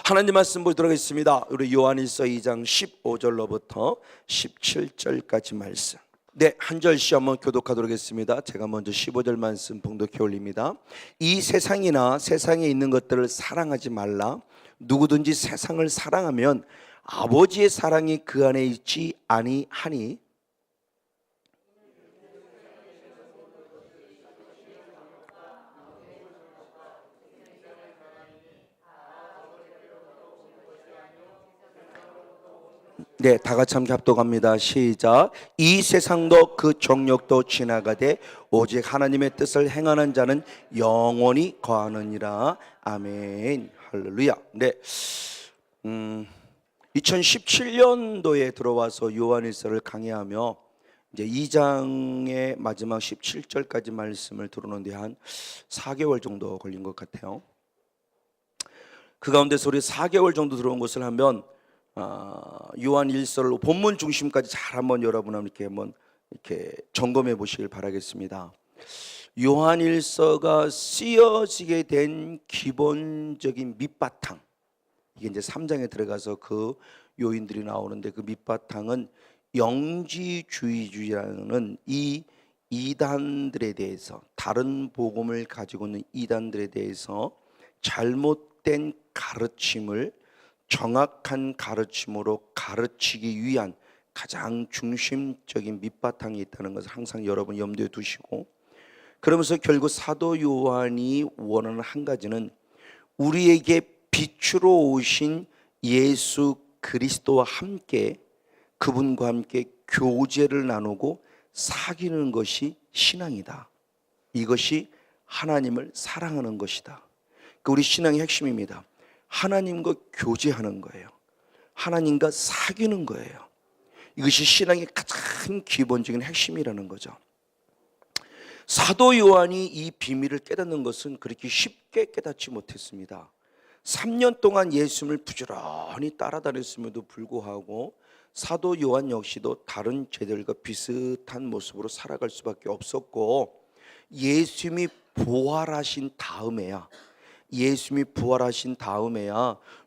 하나님 말씀 보도록 하겠습니다. 우리 요한일서 2장 15절로부터 17절까지 말씀. 네, 한 절씩 한번 교독하도록 하겠습니다. 제가 먼저 15절 말씀 봉독해 올립니다. 이 세상이나 세상에 있는 것들을 사랑하지 말라. 누구든지 세상을 사랑하면 아버지의 사랑이 그 안에 있지 아니하니. 네, 다 같이 함께 합독합니다. 시작. 이 세상도 그 정욕도 지나가되 오직 하나님의 뜻을 행하는 자는 영원히 거하느니라. 아멘. 할렐루야. 네, 2017년도에 들어와서 요한일서를 강의하며 이제 2장의 마지막 17절까지 말씀을 들어오는데 한 4개월 정도 걸린 것 같아요. 그 가운데서 우리 4개월 정도 들어온 것을 하면 요한일서를 본문 중심까지 잘 한번 여러분 이렇게 점검해 보시길 바라겠습니다. 요한일서가 쓰여지게 된 기본적인 밑바탕, 이게 이제 3장에 들어가서 그 요인들이 나오는데, 그 밑바탕은 영지주의라는 이 이단들에 대해서, 다른 복음을 가지고 있는 이단들에 대해서 잘못된 가르침을 정확한 가르침으로 가르치기 위한 가장 중심적인 밑바탕이 있다는 것을 항상 여러분 염두에 두시고, 그러면서 결국 사도 요한이 원하는 한 가지는 우리에게 빛으로 오신 예수 그리스도와 함께, 그분과 함께 교제를 나누고 사귀는 것이 신앙이다. 이것이 하나님을 사랑하는 것이다. 우리 신앙의 핵심입니다. 하나님과 교제하는 거예요. 하나님과 사귀는 거예요. 이것이 신앙의 가장 기본적인 핵심이라는 거죠. 사도 요한이 이 비밀을 깨닫는 것은 그렇게 쉽게 깨닫지 못했습니다. 3년 동안 예수님을 부지런히 따라다녔음에도 불구하고 사도 요한 역시도 다른 제자들과 비슷한 모습으로 살아갈 수밖에 없었고, 예수님이 부활하신 다음에야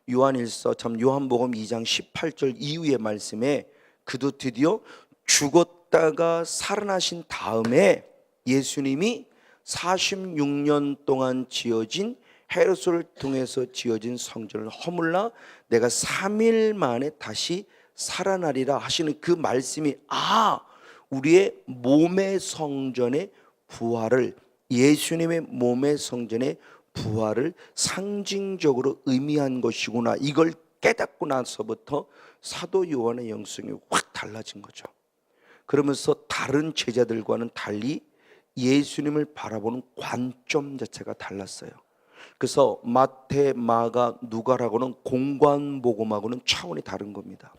요한일서, 요한복음 2장 18절 이후의 말씀에 그도 드디어 죽었다가 살아나신 다음에 예수님이 46년 동안 지어진, 헤롯을 통해서 지어진 성전을 허물라 내가 3일 만에 다시 살아나리라 하시는 그 말씀이, 우리의 몸의 성전의 부활을, 예수님의 몸의 성전의 부활을 상징적으로 의미한 것이구나, 이걸 깨닫고 나서부터 사도 요한의 영성이 확 달라진 거죠. 그러면서 다른 제자들과는 달리 예수님을 바라보는 관점 자체가 달랐어요. 그래서 마태, 마가, 누가라고는 공관복음하고는 차원이 다른 겁니다.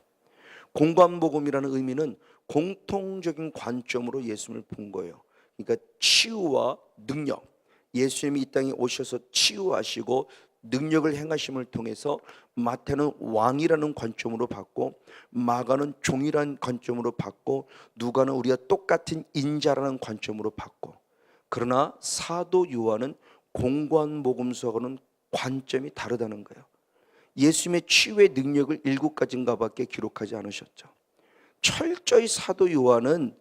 공관복음이라는 의미는 공통적인 관점으로 예수님을 본 거예요. 그러니까 치유와 능력, 예수님이 이 땅에 오셔서 치유하시고 능력을 행하심을 통해서 마태는 왕이라는 관점으로 봤고, 마가는 종이라는 관점으로 봤고, 누가는 우리가 똑같은 인자라는 관점으로 봤고, 그러나 사도 요한은 공관복음서하고는 관점이 다르다는 거예요. 예수님의 치유의 능력을 7가지인가 밖에 기록하지 않으셨죠. 철저히 사도 요한은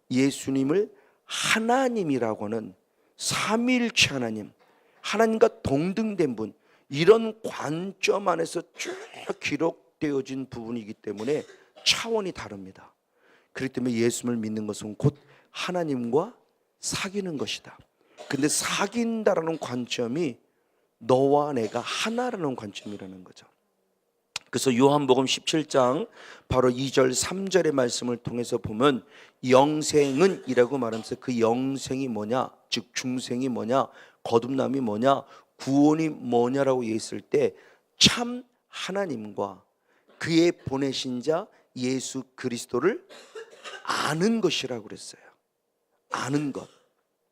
예수님을 하나님이라고 하는 삼위일체 하나님, 하나님과 동등된 분, 이런 관점 안에서 쭉 기록되어진 부분이기 때문에 차원이 다릅니다. 그렇기 때문에 예수님을 믿는 것은 곧 하나님과 사귀는 것이다. 근데 사귄다라는 관점이 너와 내가 하나라는 관점이라는 거죠. 그래서 요한복음 17장 바로 2절 3절의 말씀을 통해서 보면, 영생은 이라고 말하면서 그 영생이 뭐냐, 즉 중생이 뭐냐, 거듭남이 뭐냐, 구원이 뭐냐라고 얘기했을 때 참 하나님과 그의 보내신 자 예수 그리스도를 아는 것이라고 그랬어요. 아는 것.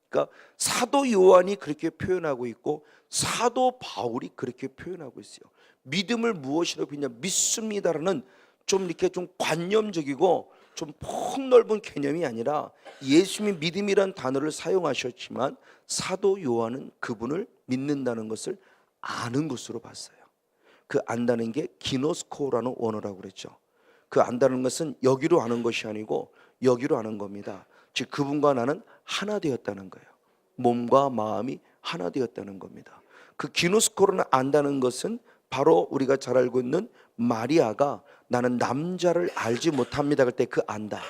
그러니까 사도 요한이 그렇게 표현하고 있고 사도 바울이 그렇게 표현하고 있어요. 믿음을 무엇이라고 했냐, 믿습니다라는 좀 관념적이고 좀 폭넓은 개념이 아니라, 예수님이 믿음이란 단어를 사용하셨지만 사도 요한은 그분을 믿는다는 것을 아는 것으로 봤어요. 그 안다는 게 기노스코라는 원어라고 그랬죠. 그 안다는 것은 여기로 아는 것이 아니고 여기로 아는 겁니다. 즉 그분과 나는 하나 되었다는 거예요. 몸과 마음이 하나 되었다는 겁니다. 그 기노스코를 안다는 것은 바로 우리가 잘 알고 있는 마리아가 나는 남자를 알지 못합니다 할 때 그 안다.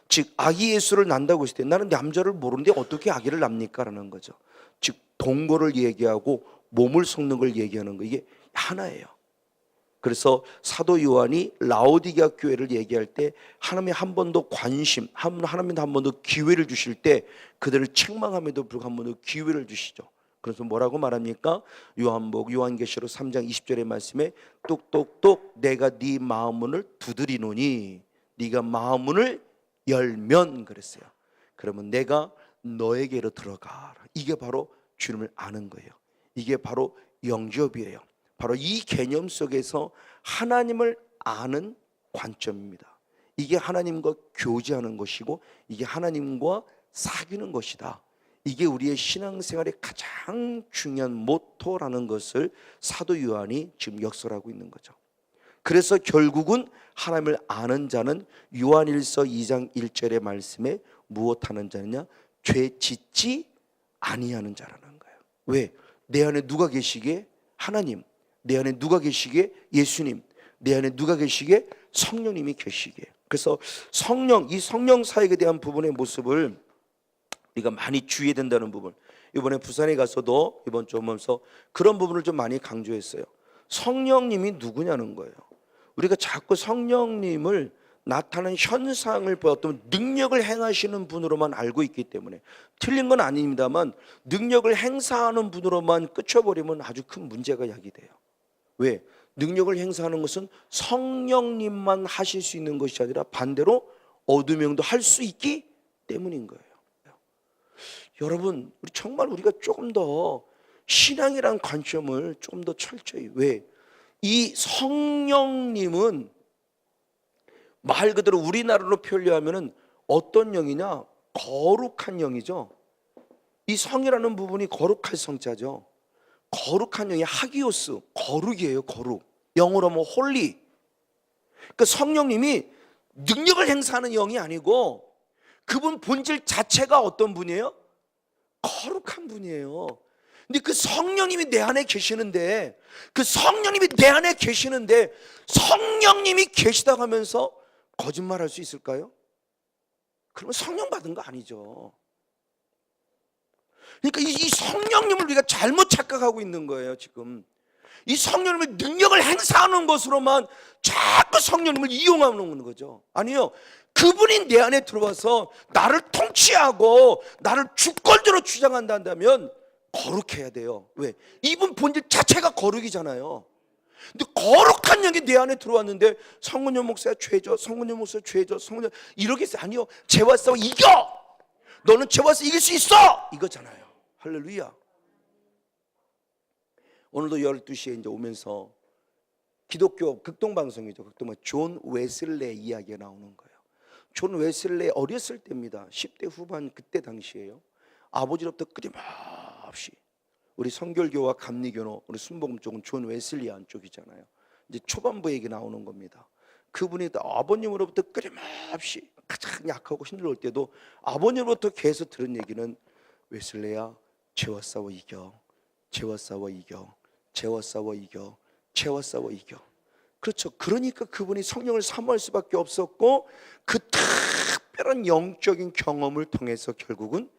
즉 아기 예수를 낳는다고 했을 때 나는 남자를 모르는데 어떻게 아기를 낳습니까? 라는 거죠. 즉 동거를 얘기하고 몸을 섞는 걸 얘기하는 거, 이게 하나예요. 그래서 사도 요한이 라오디게아 교회를 얘기할 때 하나님이 한 번 더 관심, 하나님이 한 번 더 기회를 주실 때 그들을 책망함에도 불구하고 한 번 더 기회를 주시죠. 그래서 뭐라고 말합니까? 요한계시록 3장 20절의 말씀에 똑똑똑 내가 네 마음문을 두드리노니 네가 마음문을 열면 그랬어요. 그러면 내가 너에게로 들어가라. 이게 바로 주님을 아는 거예요. 이게 바로 영접이에요. 바로 이 개념 속에서 하나님을 아는 관점입니다. 이게 하나님과 교제하는 것이고 이게 하나님과 사귀는 것이다. 이게 우리의 신앙생활의 가장 중요한 모토라는 것을 사도 요한이 지금 역설하고 있는 거죠. 그래서 결국은 하나님을 아는 자는 요한일서 2장 1절의 말씀에 무엇하는 자느냐? 죄 짓지 아니하는 자라는 거예요. 왜? 내 안에 누가 계시기에? 하나님. 내 안에 누가 계시기에? 예수님. 내 안에 누가 계시기에? 성령님이 계시기에. 그래서 이 성령 사역에 대한 부분의 모습을 우리가 많이 주의해야 된다는 부분, 이번에 부산에 가서도 이번 주 오면서 그런 부분을 좀 많이 강조했어요. 성령님이 누구냐는 거예요. 우리가 자꾸 성령님을 나타나는 현상을 어떤 능력을 행하시는 분으로만 알고 있기 때문에, 틀린 건 아닙니다만 능력을 행사하는 분으로만 끝쳐버리면 아주 큰 문제가 야기돼요. 왜? 능력을 행사하는 것은 성령님만 하실 수 있는 것이 아니라 반대로 어둠의 영도 할 수 있기 때문인 거예요. 여러분, 우리가 조금 더 신앙이란 관점을 조금 더 철저히, 왜? 이 성령님은 말 그대로 우리나라로 표현하면은 어떤 영이냐? 거룩한 영이죠. 이 성이라는 부분이 거룩할 성자죠. 거룩한 영이 하기오스, 거룩이에요. 거룩. 영어로 하면 홀리. 그러니까 성령님이 능력을 행사하는 영이 아니고 그분 본질 자체가 어떤 분이에요? 거룩한 분이에요. 근데 그 성령님이 내 안에 계시는데, 성령님이 계시다고 하면서 거짓말할 수 있을까요? 그러면 성령 받은 거 아니죠. 그러니까 이 성령님을 우리가 잘못 착각하고 있는 거예요. 지금 이 성령님의 능력을 행사하는 것으로만 자꾸 성령님을 이용하는 거죠. 아니요, 그분이 내 안에 들어와서 나를 통치하고 나를 주권자로 주장한다면 거룩해야 돼요. 왜? 이분 본질 자체가 거룩이잖아요. 근데 거룩한 영이 내 안에 들어왔는데 성은영 목사야 죄져, 성은영 목사 죄져, 성은영 이렇게 해서, 아니요, 죄와 싸워 이겨. 너는 죄와 싸워 이길 수 있어, 이거잖아요. 할렐루야. 오늘도 12시에 이제 오면서 기독교 극동방송이죠. 존 웨슬레 이야기가 나오는 거예요. 존 웨슬레 어렸을 때입니다. 10대 후반 그때 당시에요. 아버지로부터 끊임없이, 우리 성결교와 감리교는 우리 순복음 쪽은 존 웨슬리안 쪽이잖아요. 이제 초반부 얘기 나오는 겁니다. 그분이 아버님으로부터 끊임없이 가장 약하고 힘들 때도 아버님으로부터 계속 들은 얘기는, 웨슬레야, 죄와 싸워 이겨, 죄와 싸워 이겨, 죄와 싸워 이겨, 죄와 싸워 이겨. 그렇죠. 그러니까 그분이 성령을 사모할 수밖에 없었고, 그 특별한 영적인 경험을 통해서 결국은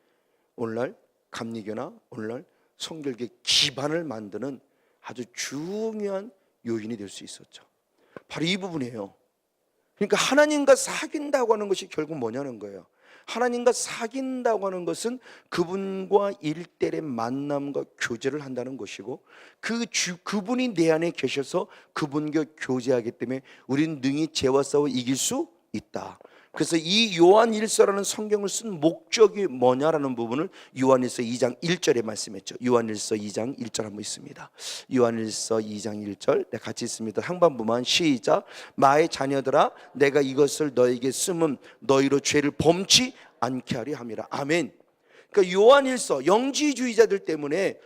오늘날 감리교나 오늘날 성결교의 기반을 만드는 아주 중요한 요인이 될 수 있었죠. 바로 이 부분이에요. 그러니까 하나님과 사귄다고 하는 것이 결국 뭐냐는 거예요. 하나님과 사귄다고 하는 것은 그분과 1대1의 만남과 교제를 한다는 것이고, 그분이 내 안에 계셔서 그분과 교제하기 때문에 우리는 능히 죄와 싸워 이길 수 있다. 그래서 이 요한일서라는 성경을 쓴 목적이 뭐냐라는 부분을 요한일서 2장 1절에 말씀했죠. 요한일서 2장 1절 한번 있습니다. 요한일서 2장 1절 같이 있습니다. 상반부만 시작. 마의 자녀들아, 내가 이것을 너에게 쓰면 너희로 죄를 범치 않게 하리 함이라. 아멘. 그러니까 요한일서, 영지주의자들 때문에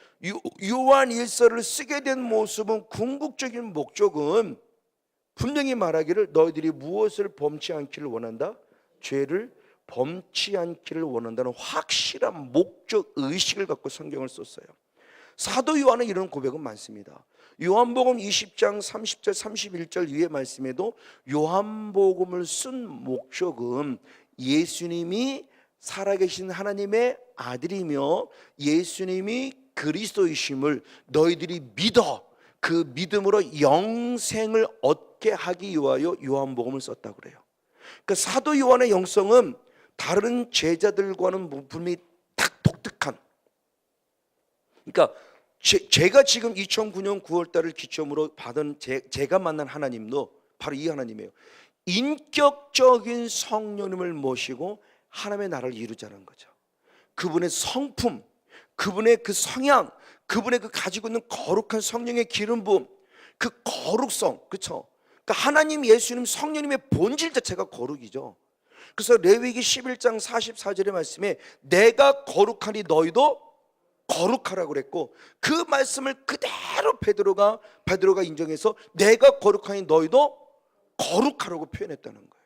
요한일서를 쓰게 된 모습은, 궁극적인 목적은 분명히 말하기를 너희들이 무엇을 범치 않기를 원한다? 죄를 범치 않기를 원한다는 확실한 목적 의식을 갖고 성경을 썼어요. 사도 요한은 이런 고백은 많습니다. 요한복음 20장 30절 31절 위의 말씀에도 요한복음을 쓴 목적은 예수님이 살아계신 하나님의 아들이며 예수님이 그리스도이심을 너희들이 믿어 그 믿음으로 영생을 얻게 하기 위하여 요한복음을 썼다고 그래요. 그러니까 사도 요한의 영성은 다른 제자들과는 분명히 딱 독특한, 그러니까 제가 지금 2009년 9월 달을 기점으로 받은 제가 만난 하나님도 바로 이 하나님이에요. 인격적인 성령님을 모시고 하나님의 나라를 이루자는 거죠. 그분의 성품, 그분의 그 성향, 그분의 그 가지고 있는 거룩한 성령의 기름 부음, 그 거룩성, 그렇죠? 그러니까 하나님, 예수님, 성령님의 본질 자체가 거룩이죠. 그래서 레위기 11장 44절의 말씀에 내가 거룩하니 너희도 거룩하라고 그랬고, 그 말씀을 그대로 베드로가 인정해서 내가 거룩하니 너희도 거룩하라고 표현했다는 거예요.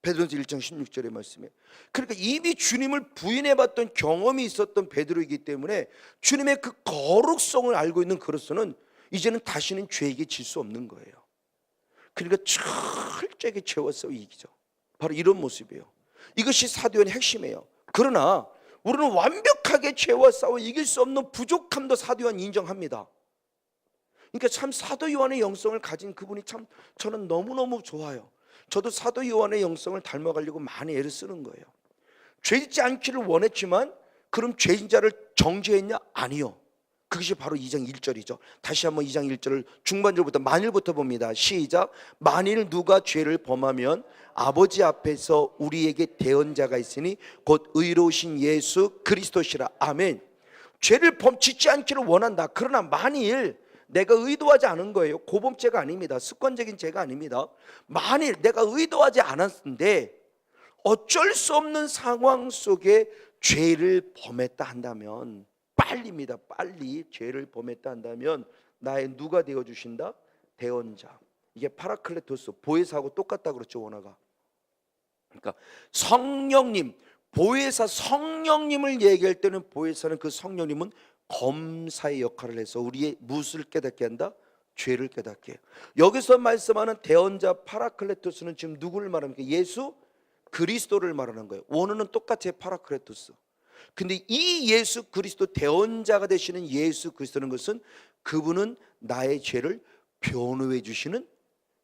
베드로전서 1장 16절의 말씀에. 그러니까 이미 주님을 부인해봤던 경험이 있었던 베드로이기 때문에 주님의 그 거룩성을 알고 있는 그로서는 이제는 다시는 죄에게 질 수 없는 거예요. 그러니까 철저하게 죄와 싸워 이기죠. 바로 이런 모습이에요. 이것이 사도연의 핵심이에요. 그러나 우리는 완벽하게 죄와 싸워 이길 수 없는 부족함도 사도요한 인정합니다. 그러니까 참 사도 요한의 영성을 가진 그분이 참 저는 너무너무 좋아요. 저도 사도 요한의 영성을 닮아가려고 많이 애를 쓰는 거예요. 죄짓지 않기를 원했지만 그럼 죄진 자를 정죄했냐? 아니요. 그것이 바로 2장 1절이죠. 다시 한번 2장 1절을 중반절부터 만일부터 봅니다. 시작. 만일 누가 죄를 범하면 아버지 앞에서 우리에게 대언자가 있으니 곧 의로우신 예수 그리스도시라. 아멘. 죄를 짓지 않기를 원한다. 그러나 만일 내가 의도하지 않은 거예요. 고범죄가 아닙니다. 습관적인 죄가 아닙니다. 만일 내가 의도하지 않았는데 어쩔 수 없는 상황 속에 죄를 범했다 한다면, 빨리입니다. 빨리 죄를 범했다 한다면 나의 누가 되어주신다? 대언자. 이게 파라클레토스, 보혜사하고 똑같다 그렇죠, 원어가. 그러니까 성령님, 보혜사 성령님을 얘기할 때는 보혜사는 그 성령님은 검사의 역할을 해서 우리의 무엇을 깨닫게 한다? 죄를 깨닫게 해요. 여기서 말씀하는 대언자 파라클레토스는 지금 누구를 말합니까? 예수 그리스도를 말하는 거예요. 원어는 똑같아요. 파라클레토스. 근데 이 예수 그리스도, 대언자가 되시는 예수 그리스도는 것은 그분은 나의 죄를 변호해 주시는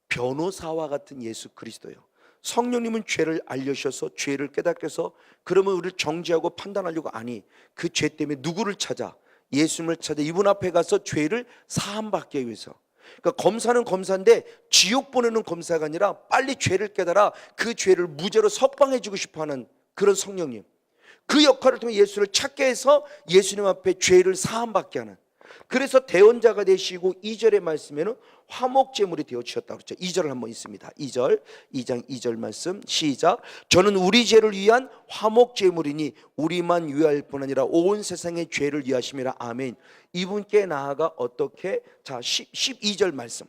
변호사와 같은 예수 그리스도예요. 성령님은 죄를 알려셔서 죄를 깨닫게 해서 그러면 우리를 정죄하고 판단하려고, 아니, 그 죄 때문에 누구를 찾아? 예수님을 찾아 이분 앞에 가서 죄를 사함받기 위해서. 그러니까 검사는 검사인데 지옥 보내는 검사가 아니라 빨리 죄를 깨달아 그 죄를 무죄로 석방해 주고 싶어하는 그런 성령님, 그 역할을 통해 예수를 찾게 해서 예수님 앞에 죄를 사함받게 하는, 그래서 대언자가 되시고 2절의 말씀에는 화목제물이 되어주셨다고 그랬죠. 2절을 한번 있습니다. 2절, 2장 2절 말씀 시작. 저는 우리 죄를 위한 화목제물이니 우리만 위할 뿐 아니라 온 세상의 죄를 위하심이라. 아멘. 이분께 나아가 어떻게, 자 12절 말씀,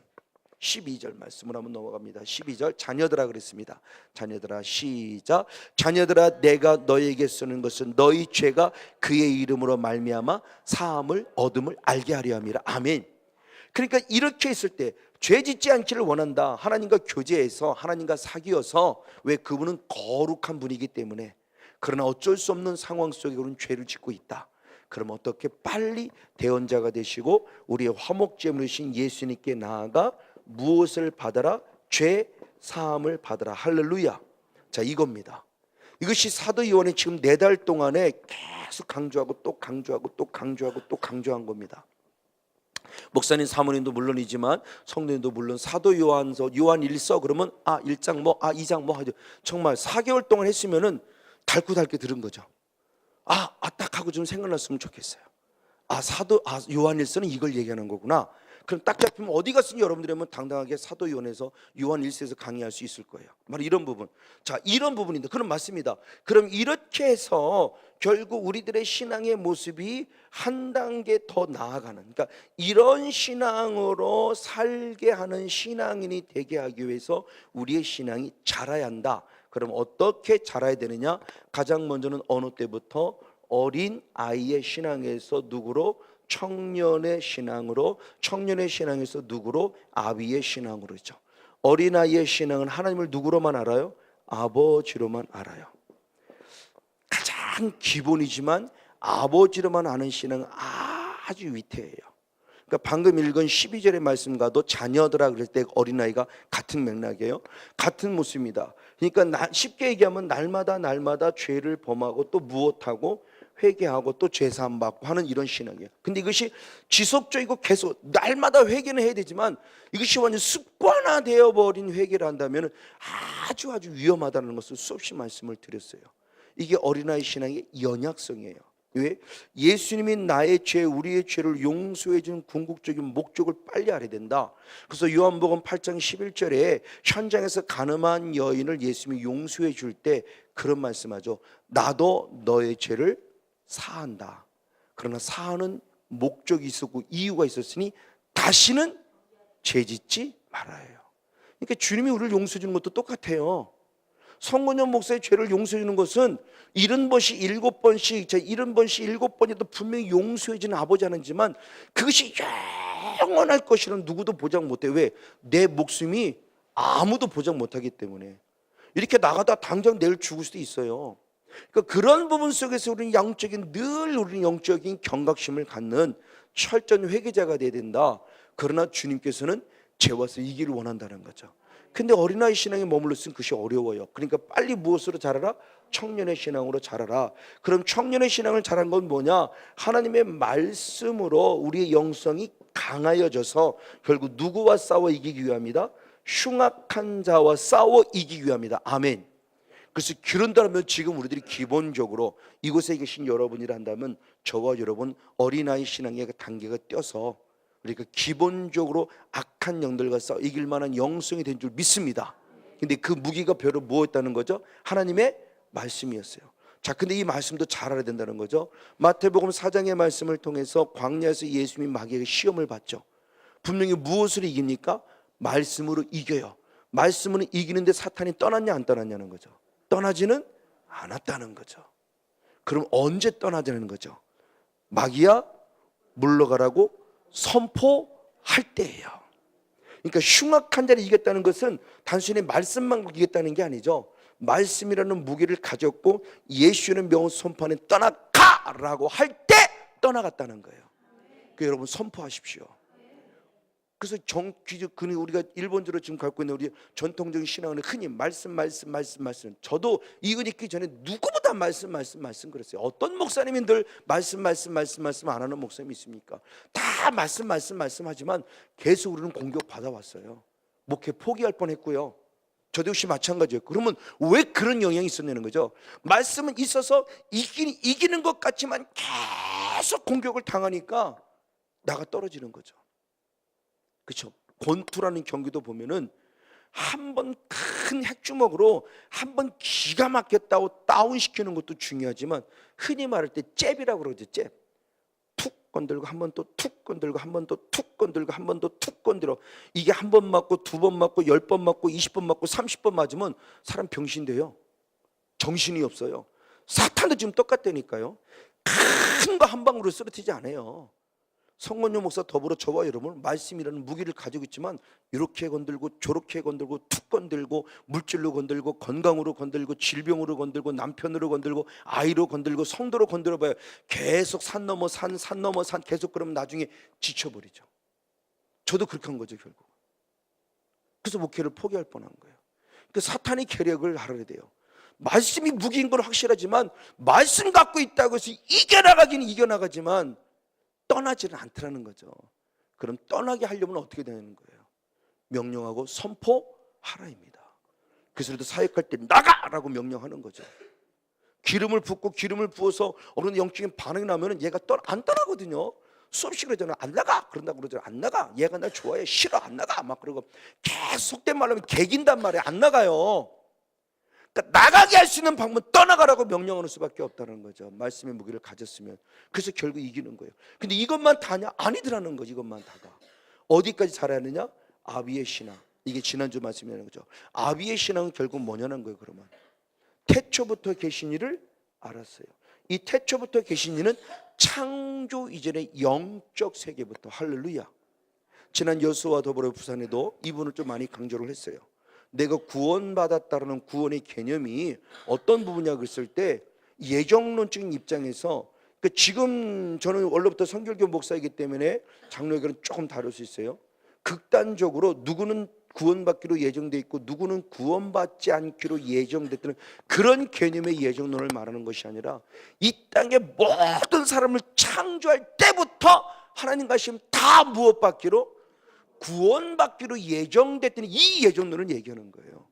12절 말씀으로 한번 넘어갑니다. 12절, 자녀들아 그랬습니다. 자녀들아 시작. 자녀들아 내가 너희에게 쓰는 것은 너희 죄가 그의 이름으로 말미암아 사함을 얻음을 알게 하려 함이라. 아멘. 그러니까 이렇게 했을 때 죄 짓지 않기를 원한다. 하나님과 교제해서 하나님과 사귀어서, 왜? 그분은 거룩한 분이기 때문에. 그러나 어쩔 수 없는 상황 속에 우리는 죄를 짓고 있다. 그럼 어떻게 빨리 대언자가 되시고 우리의 화목제물이신 예수님께 나아가 무엇을 받아라? 죄 사함을 받아라. 할렐루야. 자, 이겁니다. 이것이 사도 요한이 지금 4달 동안에 계속 강조하고 또 강조하고 또 강조하고 또 강조한 겁니다. 목사님 사모님도 물론이지만 성도님도 물론 사도 요한서, 요한 1서 그러면 1장 2장 하죠. 정말 4개월 동안 했으면은 달고 들은 거죠. 딱 하고 좀 생각났으면 좋겠어요. 사도 요한 1서는 이걸 얘기하는 거구나. 그럼 딱 잡히면 어디 갔으니 여러분들이 하면 당당하게 사도요한에서 요한 1세에서 강의할 수 있을 거예요. 바로 이런 부분. 자, 이런 부분인데 그럼 맞습니다. 그럼 이렇게 해서 결국 우리들의 신앙의 모습이 한 단계 더 나아가는, 그러니까 이런 신앙으로 살게 하는 신앙인이 되게 하기 위해서 우리의 신앙이 자라야 한다. 그럼 어떻게 자라야 되느냐? 가장 먼저는 어느 때부터? 어린 아이의 신앙에서 누구로? 청년의 신앙으로, 청년의 신앙에서 누구로? 아비의 신앙으로죠. 어린아이의 신앙은 하나님을 누구로만 알아요? 아버지로만 알아요. 가장 기본이지만 아버지로만 아는 신앙은 아주 위태해요. 그러니까 방금 읽은 12절의 말씀과도 자녀들아 그럴 때 어린아이가 같은 맥락이에요. 같은 모습입니다. 그러니까 쉽게 얘기하면 날마다 죄를 범하고 또 무엇하고 회개하고 또 죄사함 받고 하는 이런 신앙이에요. 근데 이것이 지속적이고 계속 날마다 회개는 해야 되지만 이것이 완전 습관화되어 버린 회개를 한다면 아주 위험하다는 것을 수없이 말씀을 드렸어요. 이게 어린아이 신앙의 연약성이에요. 왜? 예수님이 나의 죄, 우리의 죄를 용서해 주는 궁극적인 목적을 빨리 알아야 된다. 그래서 요한복음 8장 11절에 현장에서 가늠한 여인을 예수님이 용서해 줄 때 그런 말씀하죠. 나도 너의 죄를 사한다. 그러나 사하는 목적이 있었고 이유가 있었으니 다시는 죄짓지 말아요. 그러니까 주님이 우리를 용서해 주는 것도 똑같아요. 성건영 목사의 죄를 용서해 주는 것은 70번씩 7번씩 70번씩 7번이도 분명히 용서해 주는 아버지 하나님이지만 그것이 영원할 것이라는 누구도 보장 못해요. 왜? 내 목숨이 아무도 보장 못하기 때문에. 이렇게 나가다 당장 내일 죽을 수도 있어요. 그러니까 그런 부분 속에서 우리는 우리는 영적인 경각심을 갖는 철저한 회개자가 돼야 된다. 그러나 주님께서는 죄와서 이기를 원한다는 거죠. 근데 어린아이 신앙에 머물렀으면 그것이 어려워요. 그러니까 빨리 무엇으로 자라라? 청년의 신앙으로 자라라. 그럼 청년의 신앙을 자란 건 뭐냐? 하나님의 말씀으로 우리의 영성이 강하여져서 결국 누구와 싸워 이기기 위함이다? 흉악한 자와 싸워 이기기 위함이다. 아멘. 그래서 그런다면 지금 우리들이 기본적으로 이곳에 계신 여러분이라 한다면 저와 여러분 어린아이 신앙의 단계가 뛰어서 우리가 기본적으로 악한 영들과 싸워 이길 만한 영성이 된 줄 믿습니다. 근데 그 무기가 바로 무엇이었다는 거죠? 하나님의 말씀이었어요. 자, 근데 이 말씀도 잘 알아야 된다는 거죠. 마태복음 4장의 말씀을 통해서 광야에서 예수님이 마귀에게 시험을 받죠. 분명히 무엇으로 이깁니까? 말씀으로 이겨요. 말씀으로 이기는데 사탄이 떠났냐 안 떠났냐는 거죠. 떠나지는 않았다는 거죠. 그럼 언제 떠나자는 거죠? 마귀야 물러가라고 선포할 때예요. 그러니까 흉악한 자를 이겼다는 것은 단순히 말씀만 이겼다는 게 아니죠. 말씀이라는 무기를 가졌고 예수는 명을 선포하는 떠나가라고 할 때 떠나갔다는 거예요. 그 여러분 선포하십시오. 그래서 우리가 일본적으로 지금 갖고 있는 우리 전통적인 신앙은 흔히 말씀. 저도 이거 읽기 전에 누구보다 말씀 그랬어요. 어떤 목사님이 늘 말씀 안 하는 목사님이 있습니까? 다 말씀 하지만 계속 우리는 공격 받아왔어요. 목회 포기할 뻔했고요. 저도 역시 마찬가지예요. 그러면 왜 그런 영향이 있었냐는 거죠. 말씀은 있어서 이기는 것 같지만 계속 공격을 당하니까 나가 떨어지는 거죠. 그렇죠. 권투라는 경기도 보면은 한 번 큰 핵주먹으로 한 번 기가 막혔다고 다운시키는 것도 중요하지만 흔히 말할 때 잽이라고 그러죠. 잽. 툭 건들고 한 번 또 툭 건들고 한 번 또 툭 건들고 한 번 또 툭 건드려. 이게 한 번 맞고 두 번 맞고 10번 맞고 20번 맞고 30번 맞으면 사람 병신돼요. 정신이 없어요. 사탄도 지금 똑같다니까요. 큰 거 한 방으로 쓰러지지 않아요. 성건용 목사 더불어 저와 여러분 말씀이라는 무기를 가지고 있지만 이렇게 건들고 저렇게 건들고 툭 건들고 물질로 건들고 건강으로 건들고 질병으로 건들고 남편으로 건들고 아이로 건들고 성도로 건드려봐요. 계속 산 넘어 산 계속 그러면 나중에 지쳐버리죠. 저도 그렇게 한 거죠 결국. 그래서 목회를 포기할 뻔한 거예요. 그 사탄의 계략을 알아야 돼요. 말씀이 무기인 건 확실하지만 말씀 갖고 있다고 해서 이겨나가기는 이겨나가지만 떠나지는 않더라는 거죠. 그럼 떠나게 하려면 어떻게 되는 거예요? 명령하고 선포하라입니다. 그래서 사역할 때 나가라고 명령하는 거죠. 기름을 붓고 기름을 부어서 어느 영적인 반응이 나면 얘가 안 떠나거든요. 수없이 그러잖아. 안 나가 그런다고 그러잖아. 안 나가. 얘가 나 좋아해. 싫어. 안 나가. 막 그러고 계속 속된 말로 하면 개긴단 말이야. 안 나가요. 그러니까 나가게 할 수 있는 방법은 떠나가라고 명령하는 수밖에 없다는 거죠. 말씀의 무기를 가졌으면. 그래서 결국 이기는 거예요. 근데 이것만 다냐? 아니더라는 거지. 이것만 다가. 어디까지 잘해야 하느냐? 아비의 신앙. 이게 지난주 말씀이라는 거죠. 아비의 신앙은 결국 뭐냐는 거예요. 그러면 태초부터 계신 이를 알았어요. 이 태초부터 계신 이는 창조 이전의 영적 세계부터. 할렐루야. 지난 여수와 더불어 부산에도 이분을 좀 많이 강조를 했어요. 내가 구원받았다는 구원의 개념이 어떤 부분이냐 그랬을 때, 예정론적인 입장에서, 그러니까 지금 저는 원래부터 성결교 목사이기 때문에 장로에게는 조금 다를 수 있어요. 극단적으로 누구는 구원받기로 예정돼 있고 누구는 구원받지 않기로 예정됐다는 그런 개념의 예정론을 말하는 것이 아니라, 이 땅의 모든 사람을 창조할 때부터 하나님과 하심 다 무엇받기로? 구원받기로 예정됐더니 이 예정론을 얘기하는 거예요.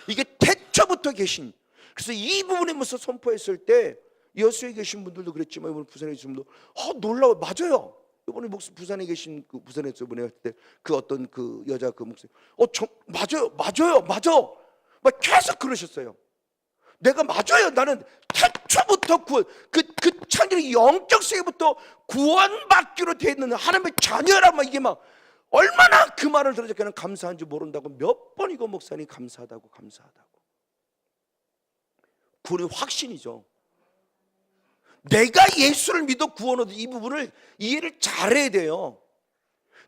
이게 태초부터 계신. 그래서 이 부분에 무슨 선포했을 때 여수에 계신 분들도 그랬지만 이번 부산에 계신 분도 놀라워. 맞아요. 이번에 부산에 계신 그 부산에서 이번에 할 때 그 어떤 그 여자 그 목사님 맞아요 막 계속 그러셨어요. 내가 맞아요. 나는 태초부터 구원, 그 창조의 영적 세계부터 구원받기로 되어 있는 하나님의 자녀라. 막 이게 막 얼마나 그 말을 들어서 그냥 감사한지 모른다고 몇 번 이거 목사님 감사하다고. 구원의 확신이죠. 내가 예수를 믿어 구원 얻은 이 부분을 이해를 잘해야 돼요.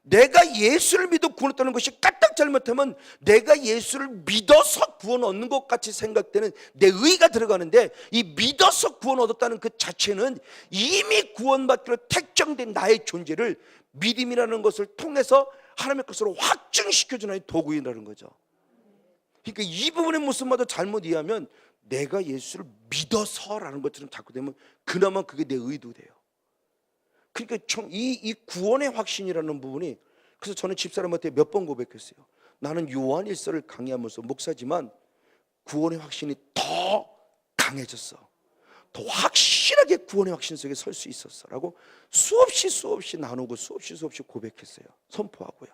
내가 예수를 믿어 구원 얻다는 것이 까딱 잘못하면 내가 예수를 믿어서 구원 얻는 것 같이 생각되는 내 의가 들어가는데, 이 믿어서 구원 얻었다는 그 자체는 이미 구원받기로 택정된 나의 존재를 믿음이라는 것을 통해서 하나님의 것으로 확증시켜주는 도구이라는 거죠. 그러니까 이 부분에 무슨 말도 잘못 이해하면 내가 예수를 믿어서라는 것처럼 자꾸 되면 그나마 그게 내 의도 돼요. 그러니까 이 구원의 확신이라는 부분이, 그래서 저는 집사람한테 몇 번 고백했어요. 나는 요한일서를 강의하면서 목사지만 구원의 확신이 더 강해졌어. 더 확실하게 구원의 확신 속에 설 수 있었어라고 수없이 나누고 수없이 고백했어요. 선포하고요.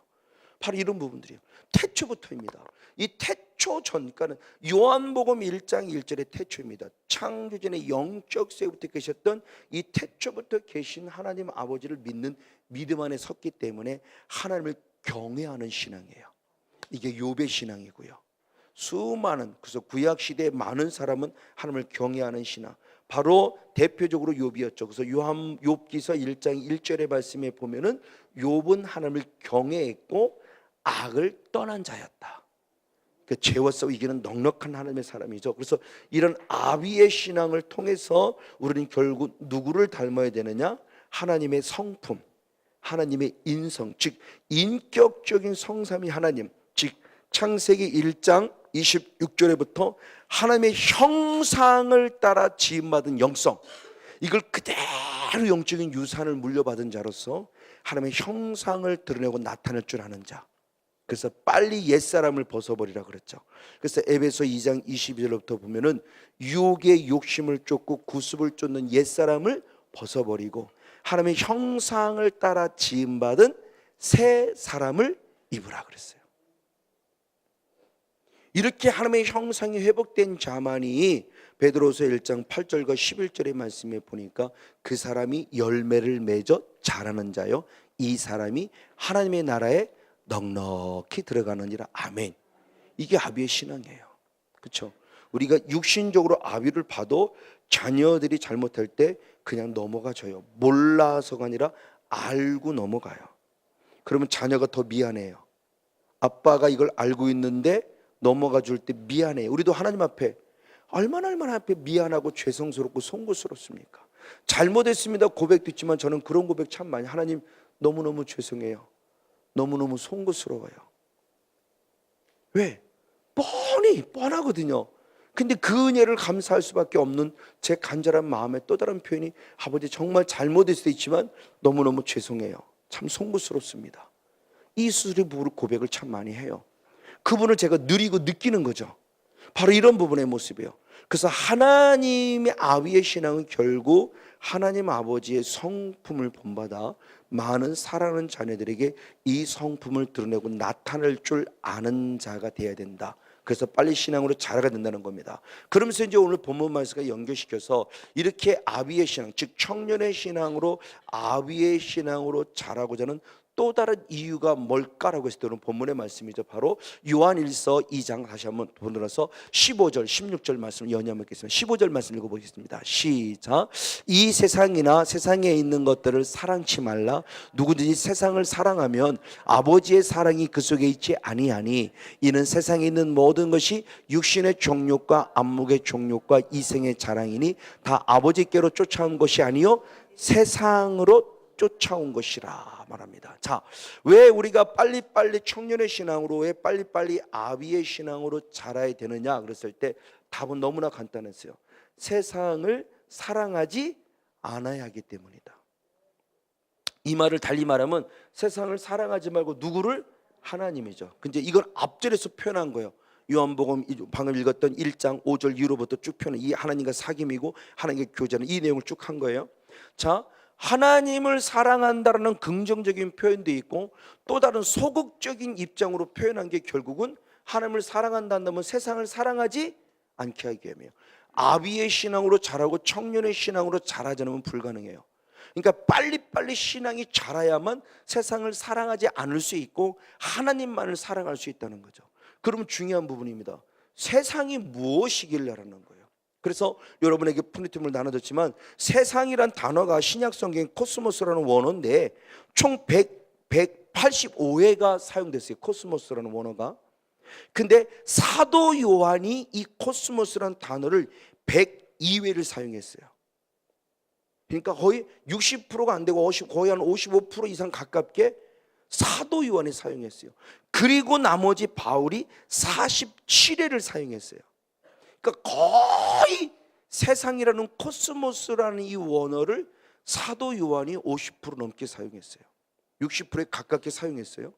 바로 이런 부분들이에요. 태초부터입니다. 이 태초 전, 그러니까 요한복음 1장 1절의 태초입니다. 창조전의 영적 세부터 계셨던 이 태초부터 계신 하나님 아버지를 믿는 믿음 안에 섰기 때문에 하나님을 경외하는 신앙이에요. 이게 욥의 신앙이고요. 수많은, 그래서 구약 시대의 많은 사람은 하나님을 경외하는 신앙, 바로 대표적으로 욥이었죠. 그래서 욥기서 1장 1절의 말씀에 보면은 욥은 하나님을 경외했고 악을 떠난 자였다. 그 죄와 싸워 이기는 넉넉한 하나님의 사람이죠. 그래서 이런 아비의 신앙을 통해서 우리는 결국 누구를 닮아야 되느냐? 하나님의 성품, 하나님의 인성, 즉 인격적인 성삼위 하나님, 즉 창세기 1장 26절에부터 하나님의 형상을 따라 지음받은 영성, 이걸 그대로 영적인 유산을 물려받은 자로서 하나님의 형상을 드러내고 나타낼 줄 아는 자. 그래서 빨리 옛사람을 벗어버리라 그랬죠. 그래서 에베소 2장 22절부터 보면은 유혹의 욕심을 쫓고 구습을 쫓는 옛사람을 벗어버리고 하나님의 형상을 따라 지음받은 새 사람을 입으라 그랬어요. 이렇게 하나님의 형상이 회복된 자만이 베드로서 1장 8절과 11절의 말씀에 보니까 그 사람이 열매를 맺어 자라는 자요, 이 사람이 하나님의 나라에 넉넉히 들어가느니라. 아멘. 이게 아비의 신앙이에요. 그렇죠? 우리가 육신적으로 아비를 봐도 자녀들이 잘못할 때 그냥 넘어가줘요. 몰라서가 아니라 알고 넘어가요. 그러면 자녀가 더 미안해요. 아빠가 이걸 알고 있는데 넘어가 줄 때 미안해요. 우리도 하나님 앞에 얼마나 앞에 미안하고 죄송스럽고 송구스럽습니까? 잘못했습니다 고백도 있지만 저는 그런 고백 참 많이, 하나님 너무너무 죄송해요. 너무너무 송구스러워요. 왜? 뻔하거든요. 근데 그 은혜를 감사할 수밖에 없는 제 간절한 마음의 또 다른 표현이, 아버지 정말 잘못했을 수도 있지만 너무너무 죄송해요. 참 송구스럽습니다. 이 수술의 고백을 참 많이 해요. 그분을 제가 누리고 느끼는 거죠. 바로 이런 부분의 모습이에요. 그래서 하나님의 아비의 신앙은 결국 하나님 아버지의 성품을 본받아 많은 사랑하는 자녀들에게 이 성품을 드러내고 나타낼 줄 아는 자가 되어야 된다. 그래서 빨리 신앙으로 자라가 된다는 겁니다. 그러면서 이제 오늘 본문 말씀과 연결시켜서 이렇게 아비의 신앙, 즉 청년의 신앙으로 아비의 신앙으로 자라고자 하는 또 다른 이유가 뭘까라고 했을 때는 본문의 말씀이죠. 바로 요한일서 2장 다시 한번 보들어서 15절 16절 말씀을 연이하면 읽겠습니다. 15절 말씀 읽어보겠습니다. 시작. 이 세상이나 세상에 있는 것들을 사랑치 말라. 누구든지 세상을 사랑하면 아버지의 사랑이 그 속에 있지 아니하니 이는 세상에 있는 모든 것이 육신의 정욕과 안목의 정욕과 이생의 자랑이니 다 아버지께로 쫓아온 것이 아니요 세상으로 쫓아온 것이라 말합니다. 자, 왜 우리가 빨리빨리 청년의 신앙으로, 왜 빨리빨리 아비의 신앙으로 자라야 되느냐 그랬을 때 답은 너무나 간단했어요. 세상을 사랑하지 않아야 하기 때문이다. 이 말을 달리 말하면 세상을 사랑하지 말고 누구를? 하나님이죠. 근데 이걸 앞절에서 표현한 거예요. 요한복음 방금 읽었던 1장 5절 이후로부터 쭉 표현한 이 하나님과 사귐이고 하나님과 교제는 이 내용을 쭉 한 거예요. 자, 하나님을 사랑한다라는 긍정적인 표현도 있고 또 다른 소극적인 입장으로 표현한 게 결국은 하나님을 사랑한다면 세상을 사랑하지 않게 하기 위함이에요. 아비의 신앙으로 자라고 청년의 신앙으로 자라지 않으면 불가능해요. 그러니까 빨리빨리 신앙이 자라야만 세상을 사랑하지 않을 수 있고 하나님만을 사랑할 수 있다는 거죠. 그러면 중요한 부분입니다. 세상이 무엇이길래라는 거예요. 그래서 여러분에게 푸니팀을 나눠줬지만 세상이란 단어가 신약성경 코스모스라는 원어인데 총 185회가 사용됐어요. 코스모스라는 원어가. 근데 사도 요한이 이 코스모스라는 단어를 102회를 사용했어요. 그러니까 거의 60%가 안 되고 거의 한 55% 이상 가깝게 사도 요한이 사용했어요. 그리고 나머지 바울이 47회를 사용했어요. 그러니까 거의 세상이라는 코스모스라는 이 원어를 사도 요한이 50% 넘게 사용했어요. 60%에 가깝게 사용했어요.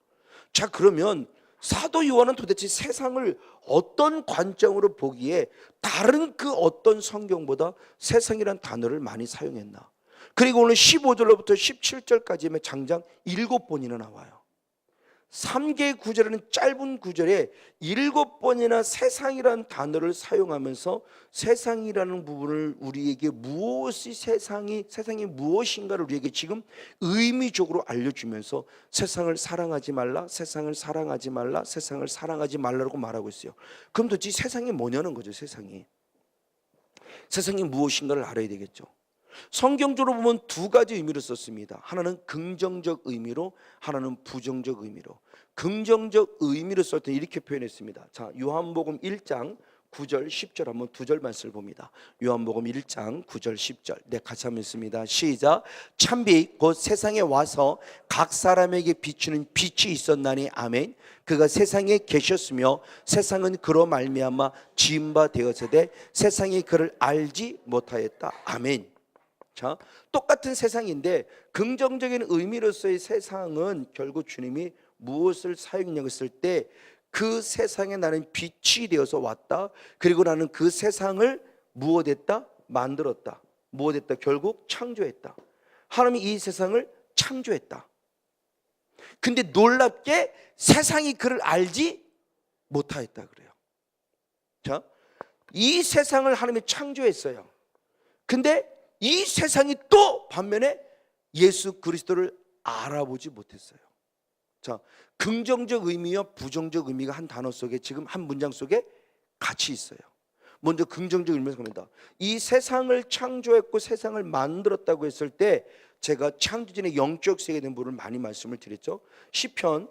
자, 그러면 사도 요한은 도대체 세상을 어떤 관점으로 보기에 다른 그 어떤 성경보다 세상이라는 단어를 많이 사용했나? 그리고 오늘 15절로부터 17절까지의 장장 7번이나 나와요. 3개의 구절에는 짧은 구절에 7번이나 세상이라는 단어를 사용하면서 세상이라는 부분을 우리에게 무엇이 세상이 무엇인가를 우리에게 지금 의미적으로 알려주면서 세상을 사랑하지 말라, 세상을 사랑하지 말라, 세상을 사랑하지 말라라고 말하고 있어요. 그럼 도대체 세상이 뭐냐는 거죠. 세상이 무엇인가를 알아야 되겠죠. 성경적으로 보면 두 가지 의미로 썼습니다. 하나는 긍정적 의미로, 하나는 부정적 의미로. 긍정적 의미로 쓸 때 이렇게 표현했습니다. 자, 요한복음 1장 9절 10절 한번 두 절 말씀을 봅니다. 요한복음 1장 9절 10절 네, 같이 한번 읽습니다. 시작. 참빛 곧 세상에 와서 각 사람에게 비추는 빛이 있었나니 아멘. 그가 세상에 계셨으며 세상은 그로 말미암아 지은 바 되었으되 세상이 그를 알지 못하였다. 아멘. 자, 똑같은 세상인데 긍정적인 의미로서의 세상은 결국 주님이 무엇을 사용했냐고 했을 때 그 세상에 나는 빛이 되어서 왔다. 그리고 나는 그 세상을 무엇했다? 만들었다. 무엇했다? 결국 창조했다. 하나님이 이 세상을 창조했다. 근데 놀랍게 세상이 그를 알지 못하였다 그래요. 자, 이 세상을 하나님이 창조했어요. 근데 이 세상이 또 반면에 예수 그리스도를 알아보지 못했어요. 자, 긍정적 의미와 부정적 의미가 한 단어 속에 지금 한 문장 속에 같이 있어요. 먼저 긍정적 의미에서 갑니다. 이 세상을 창조했고 세상을 만들었다고 했을 때 제가 창조진의 영적 세계에 대한 부분을 많이 말씀을 드렸죠. 시편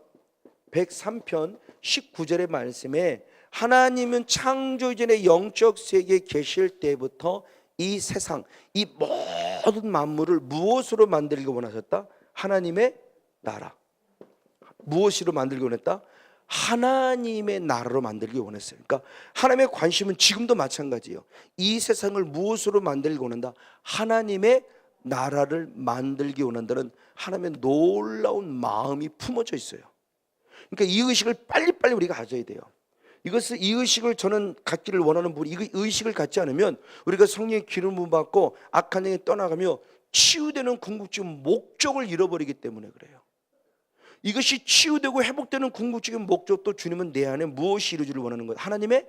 103편 19절의 말씀에 하나님은 창조진의 영적 세계에 계실 때부터 이 세상, 이 모든 만물을 무엇으로 만들기 원하셨다? 하나님의 나라. 무엇으로 만들기 원했다? 하나님의 나라로 만들기 원했어요. 그러니까 하나님의 관심은 지금도 마찬가지예요. 이 세상을 무엇으로 만들기 원한다? 하나님의 나라를 만들기 원한다는 하나님의 놀라운 마음이 품어져 있어요. 그러니까 이 의식을 빨리빨리 우리가 가져야 돼요. 이 의식을 저는 갖기를 원하는 분이, 이 의식을 갖지 않으면 우리가 성령의 기름을 받고 악한 영에 떠나가며 치유되는 궁극적인 목적을 잃어버리기 때문에 그래요. 이것이 치유되고 회복되는 궁극적인 목적도 주님은 내 안에 무엇이 이루어지를 원하는 거예요? 하나님의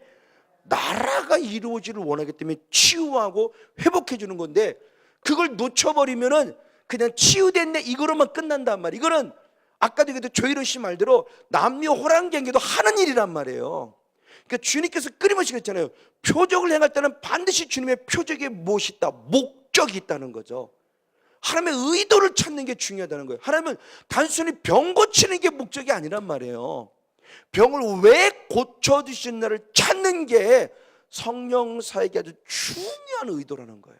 나라가 이루어지를 원하기 때문에 치유하고 회복해 주는 건데, 그걸 놓쳐버리면은 그냥 치유됐네 이거로만 끝난단 말이에요. 이거는 아까도 얘기했던 조희로 씨 말대로 남녀 호랑경계도 하는 일이란 말이에요. 그러니까 주님께서 끊임없이 그랬잖아요. 표적을 행할 때는 반드시 주님의 표적에 무엇이 있다? 목적이 있다는 거죠. 하나님의 의도를 찾는 게 중요하다는 거예요. 하나님은 단순히 병 고치는 게 목적이 아니란 말이에요. 병을 왜 고쳐주신다를 찾는 게 성령사에게 아주 중요한 의도라는 거예요.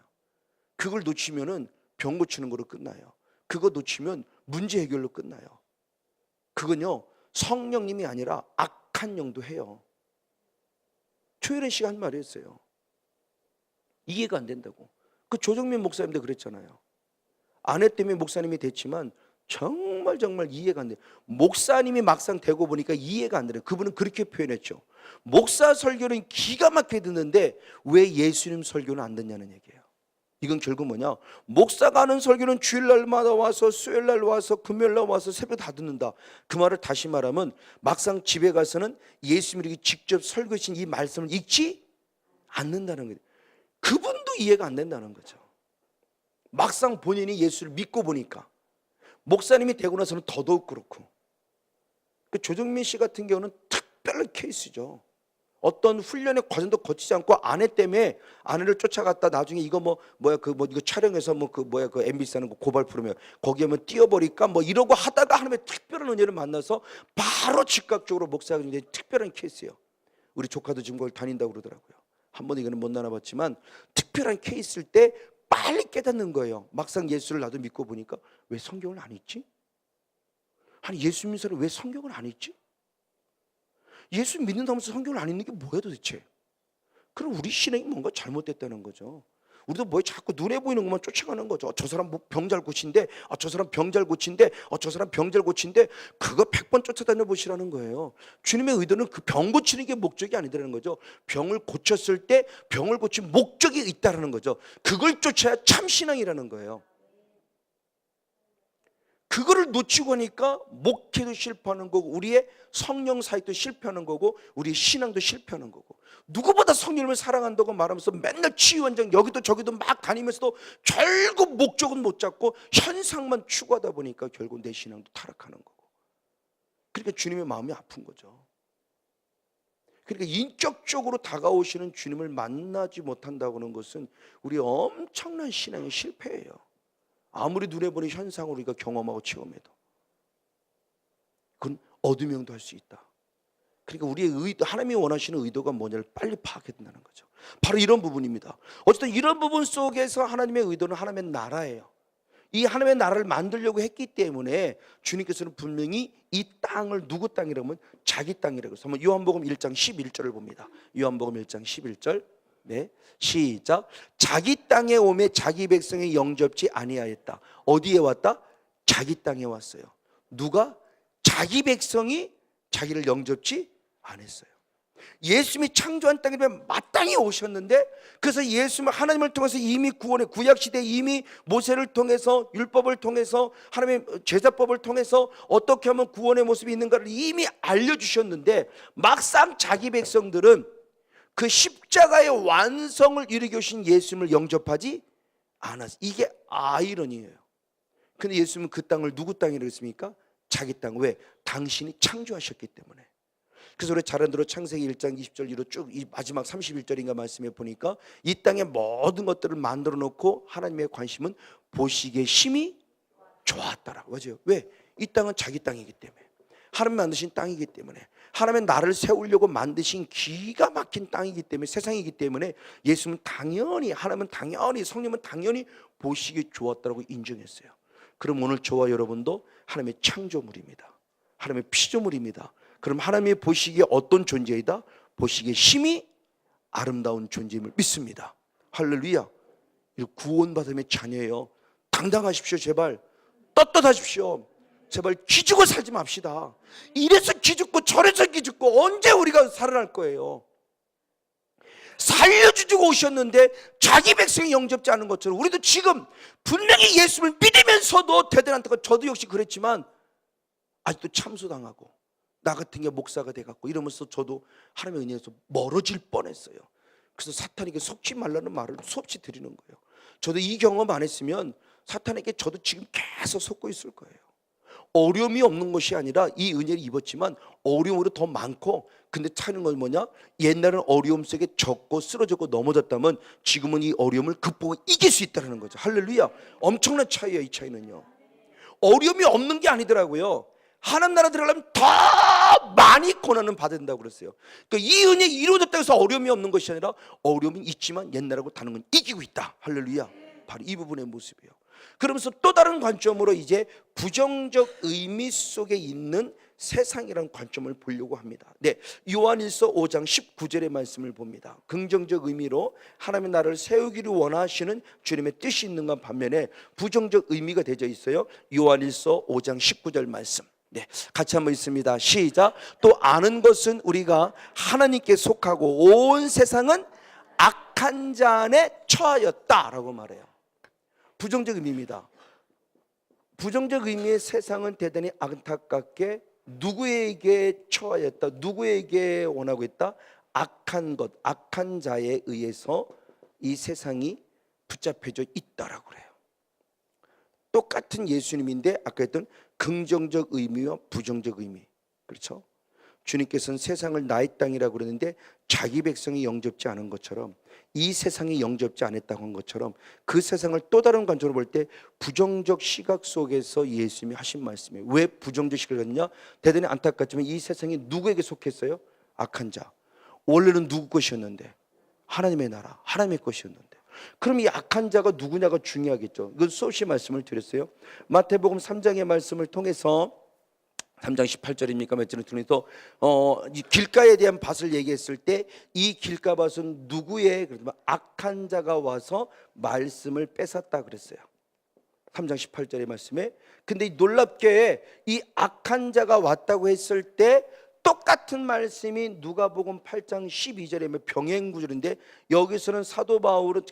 그걸 놓치면은 병 고치는 거로 끝나요. 그거 놓치면 문제 해결로 끝나요. 그건요, 성령님이 아니라 악한 영도 해요. 최혜련 씨가 한 말이 있어요. 이해가 안 된다고. 그 조정민 목사님도 그랬잖아요. 아내 때문에 목사님이 됐지만 정말 이해가 안 돼요. 목사님이 막상 되고 보니까 이해가 안 돼요. 그분은 그렇게 표현했죠. 목사 설교는 기가 막히게 듣는데 왜 예수님 설교는 안 듣냐는 얘기예요. 이건 결국 뭐냐, 목사가 하는 설교는 주일날마다 와서 수요일날 와서 금요일날 와서 새벽 다 듣는다. 그 말을 다시 말하면 막상 집에 가서는 예수님이 직접 설교하신 이 말씀을 읽지 않는다는 거예요. 그분도 이해가 안 된다는 거죠. 막상 본인이 예수를 믿고 보니까. 목사님이 되고 나서는 더더욱 그렇고. 그 조정민 씨 같은 경우는 특별한 케이스죠. 어떤 훈련의 과정도 거치지 않고 아내 때문에 아내를 쫓아갔다 나중에 이거 이거 촬영해서 그 MBC 하는 거 고발 프로그램 거기에 뛰어버릴까 이러고 하다가 하나님의 특별한 은혜를 만나서 바로 즉각적으로 목사가 굉장히 특별한 케이스예요. 우리 조카도 지금 거기 다닌다고 그러더라고요. 한 번 이거는 못 나눠봤지만 특별한 케이스일 때 빨리 깨닫는 거예요. 막상 예수를 나도 믿고 보니까 왜 성경을 안 읽지? 아니 예수 믿는 사람이 왜 성경을 안 읽지? 예수 믿는다면서 성경을 안 읽는 게 뭐야 도대체? 그럼 우리 신앙이 뭔가 잘못됐다는 거죠. 우리도 뭐에 자꾸 눈에 보이는 것만 쫓아가는 거죠. 저 사람 병 잘 고친데, 저 사람 병 잘 고친데, 저 사람 병 잘 고친데, 그거 100번 쫓아다녀 보시라는 거예요. 주님의 의도는 그 병 고치는 게 목적이 아니라는 거죠. 병을 고쳤을 때 병을 고친 목적이 있다는 거죠. 그걸 쫓아야 참 신앙이라는 거예요. 그거를 놓치고 하니까 목회도 실패하는 거고 우리의 성령 사역도 실패하는 거고 우리의 신앙도 실패하는 거고, 누구보다 성령을 사랑한다고 말하면서 맨날 치유원장 여기도 저기도 막 다니면서도 결국 목적은 못 잡고 현상만 추구하다 보니까 결국 내 신앙도 타락하는 거고, 그러니까 주님의 마음이 아픈 거죠. 그러니까 인격적으로 다가오시는 주님을 만나지 못한다고 하는 것은 우리 엄청난 신앙의 실패예요. 아무리 눈에 보는 현상을 우리가 경험하고 체험해도 그건 어두명도 할 수 있다. 그러니까 우리의 의도, 하나님이 원하시는 의도가 뭐냐를 빨리 파악해야 된다는 거죠. 바로 이런 부분입니다. 어쨌든 이런 부분 속에서 하나님의 의도는 하나님의 나라예요. 이 하나님의 나라를 만들려고 했기 때문에 주님께서는 분명히 이 땅을 누구 땅이라면 자기 땅이라고 해서 한번 요한복음 1장 11절을 봅니다. 요한복음 1장 11절. 네, 시작. 자기 땅에 오매 자기 백성에 영접지 아니하였다. 어디에 왔다? 자기 땅에 왔어요. 누가? 자기 백성이 자기를 영접지 않았어요. 예수님이 창조한 땅에 마땅히 오셨는데, 그래서 예수님은 하나님을 통해서 이미 구원의 구약시대에 이미 모세를 통해서 율법을 통해서 하나님의 제사법을 통해서 어떻게 하면 구원의 모습이 있는가를 이미 알려주셨는데, 막상 자기 백성들은 그 십자가의 완성을 이루게 오신 예수님을 영접하지 않았어요. 이게 아이러니예요. 근데 예수님은 그 땅을 누구 땅이라고 했습니까? 자기 땅. 왜? 당신이 창조하셨기 때문에. 그래서 우리 잘 아는 창세기 1장 20절 이로 쭉 이 마지막 31절인가 말씀에 보니까 이 땅의 모든 것들을 만들어 놓고 하나님의 관심은 보시기에 심히 좋았더라. 맞아요. 왜? 이 땅은 자기 땅이기 때문에, 하나님 만드신 땅이기 때문에, 하나님의 나를 세우려고 만드신 기가 막힌 땅이기 때문에, 세상이기 때문에 예수님은 당연히, 하나님은 당연히, 성령은 당연히 보시기에 좋았다고 인정했어요. 그럼 오늘 저와 여러분도 하나님의 창조물입니다. 하나님의 피조물입니다. 그럼 하나님이 보시기에 어떤 존재이다? 보시기에 심히 아름다운 존재임을 믿습니다. 할렐루야. 구원받음의 자녀예요. 당당하십시오. 제발 떳떳하십시오. 제발 기죽어 살지 맙시다. 이래서 기죽고 저래서 기죽고 언제 우리가 살아날 거예요? 살려주고 오셨는데 자기 백성이 영접지 않은 것처럼 우리도 지금 분명히 예수를 믿으면서도 대단한다고, 저도 역시 그랬지만 아직도 참소당하고 나 같은 게 목사가 돼갖고 이러면서 저도 하나님의 은혜에서 멀어질 뻔했어요. 그래서 사탄에게 속지 말라는 말을 수없이 드리는 거예요. 저도 이 경험 안 했으면 사탄에게 저도 지금 계속 속고 있을 거예요. 어려움이 없는 것이 아니라 이 은혜를 입었지만 어려움으로 더 많고, 근데 차이는 건 뭐냐? 옛날에는 어려움 속에 졌고 쓰러졌고 넘어졌다면 지금은 이 어려움을 극복해 이길 수 있다는 거죠. 할렐루야. 엄청난 차이예요. 이 차이는요, 어려움이 없는 게 아니더라고요. 하나님 나라 들어가려면 더 많이 고난을 받는다고 그랬어요. 그러니까 이 은혜 이루어졌다고 해서 어려움이 없는 것이 아니라 어려움이 있지만 옛날하고 다른 건 이기고 있다. 할렐루야. 바로 이 부분의 모습이에요. 그러면서 또 다른 관점으로 이제 부정적 의미 속에 있는 세상이라는 관점을 보려고 합니다. 네, 요한일서 5장 19절의 말씀을 봅니다. 긍정적 의미로 하나님의 나라를 세우기를 원하시는 주님의 뜻이 있는가 반면에 부정적 의미가 되어 있어요. 요한일서 5장 19절 말씀. 네, 같이 한번 읽습니다. 시작. 또 아는 것은 우리가 하나님께 속하고 온 세상은 악한 자 안에 처하였다라고 말해요. 부정적 의미입니다. 부정적 의미의 세상은 대단히 안타깝게 누구에게 처하였다, 누구에게 원하고 있다? 악한 것, 악한 자에 의해서 이 세상이 붙잡혀져 있다라고 그래요. 똑같은 예수님인데 아까 했던 긍정적 의미와 부정적 의미, 그렇죠? 주님께서는 세상을 나의 땅이라고 그러는데 자기 백성이 영접지 않은 것처럼, 이 세상이 영접지 않았다고 한 것처럼 그 세상을 또 다른 관점으로 볼 때 부정적 시각 속에서 예수님이 하신 말씀이에요. 왜 부정적 시각을 갖느냐? 대단히 안타깝지만 이 세상이 누구에게 속했어요? 악한 자. 원래는 누구 것이었는데? 하나님의 나라, 하나님의 것이었는데. 그럼 이 악한 자가 누구냐가 중요하겠죠. 이건 수없이 말씀을 드렸어요. 마태복음 3장의 말씀을 통해서 3장 18절입니까? 몇 절을 통해서 이 길가에 대한 밭을 얘기했을 때 이 길가 밭은 누구의? 그러면 악한 자가 와서 말씀을 뺏었다 그랬어요. 3장 18절의 말씀에. 근데 놀랍게 이 악한 자가 왔다고 했을 때 똑같은 말씀이 누가복음 8장 12절에 병행구절인데, 여기서는 사도 바울은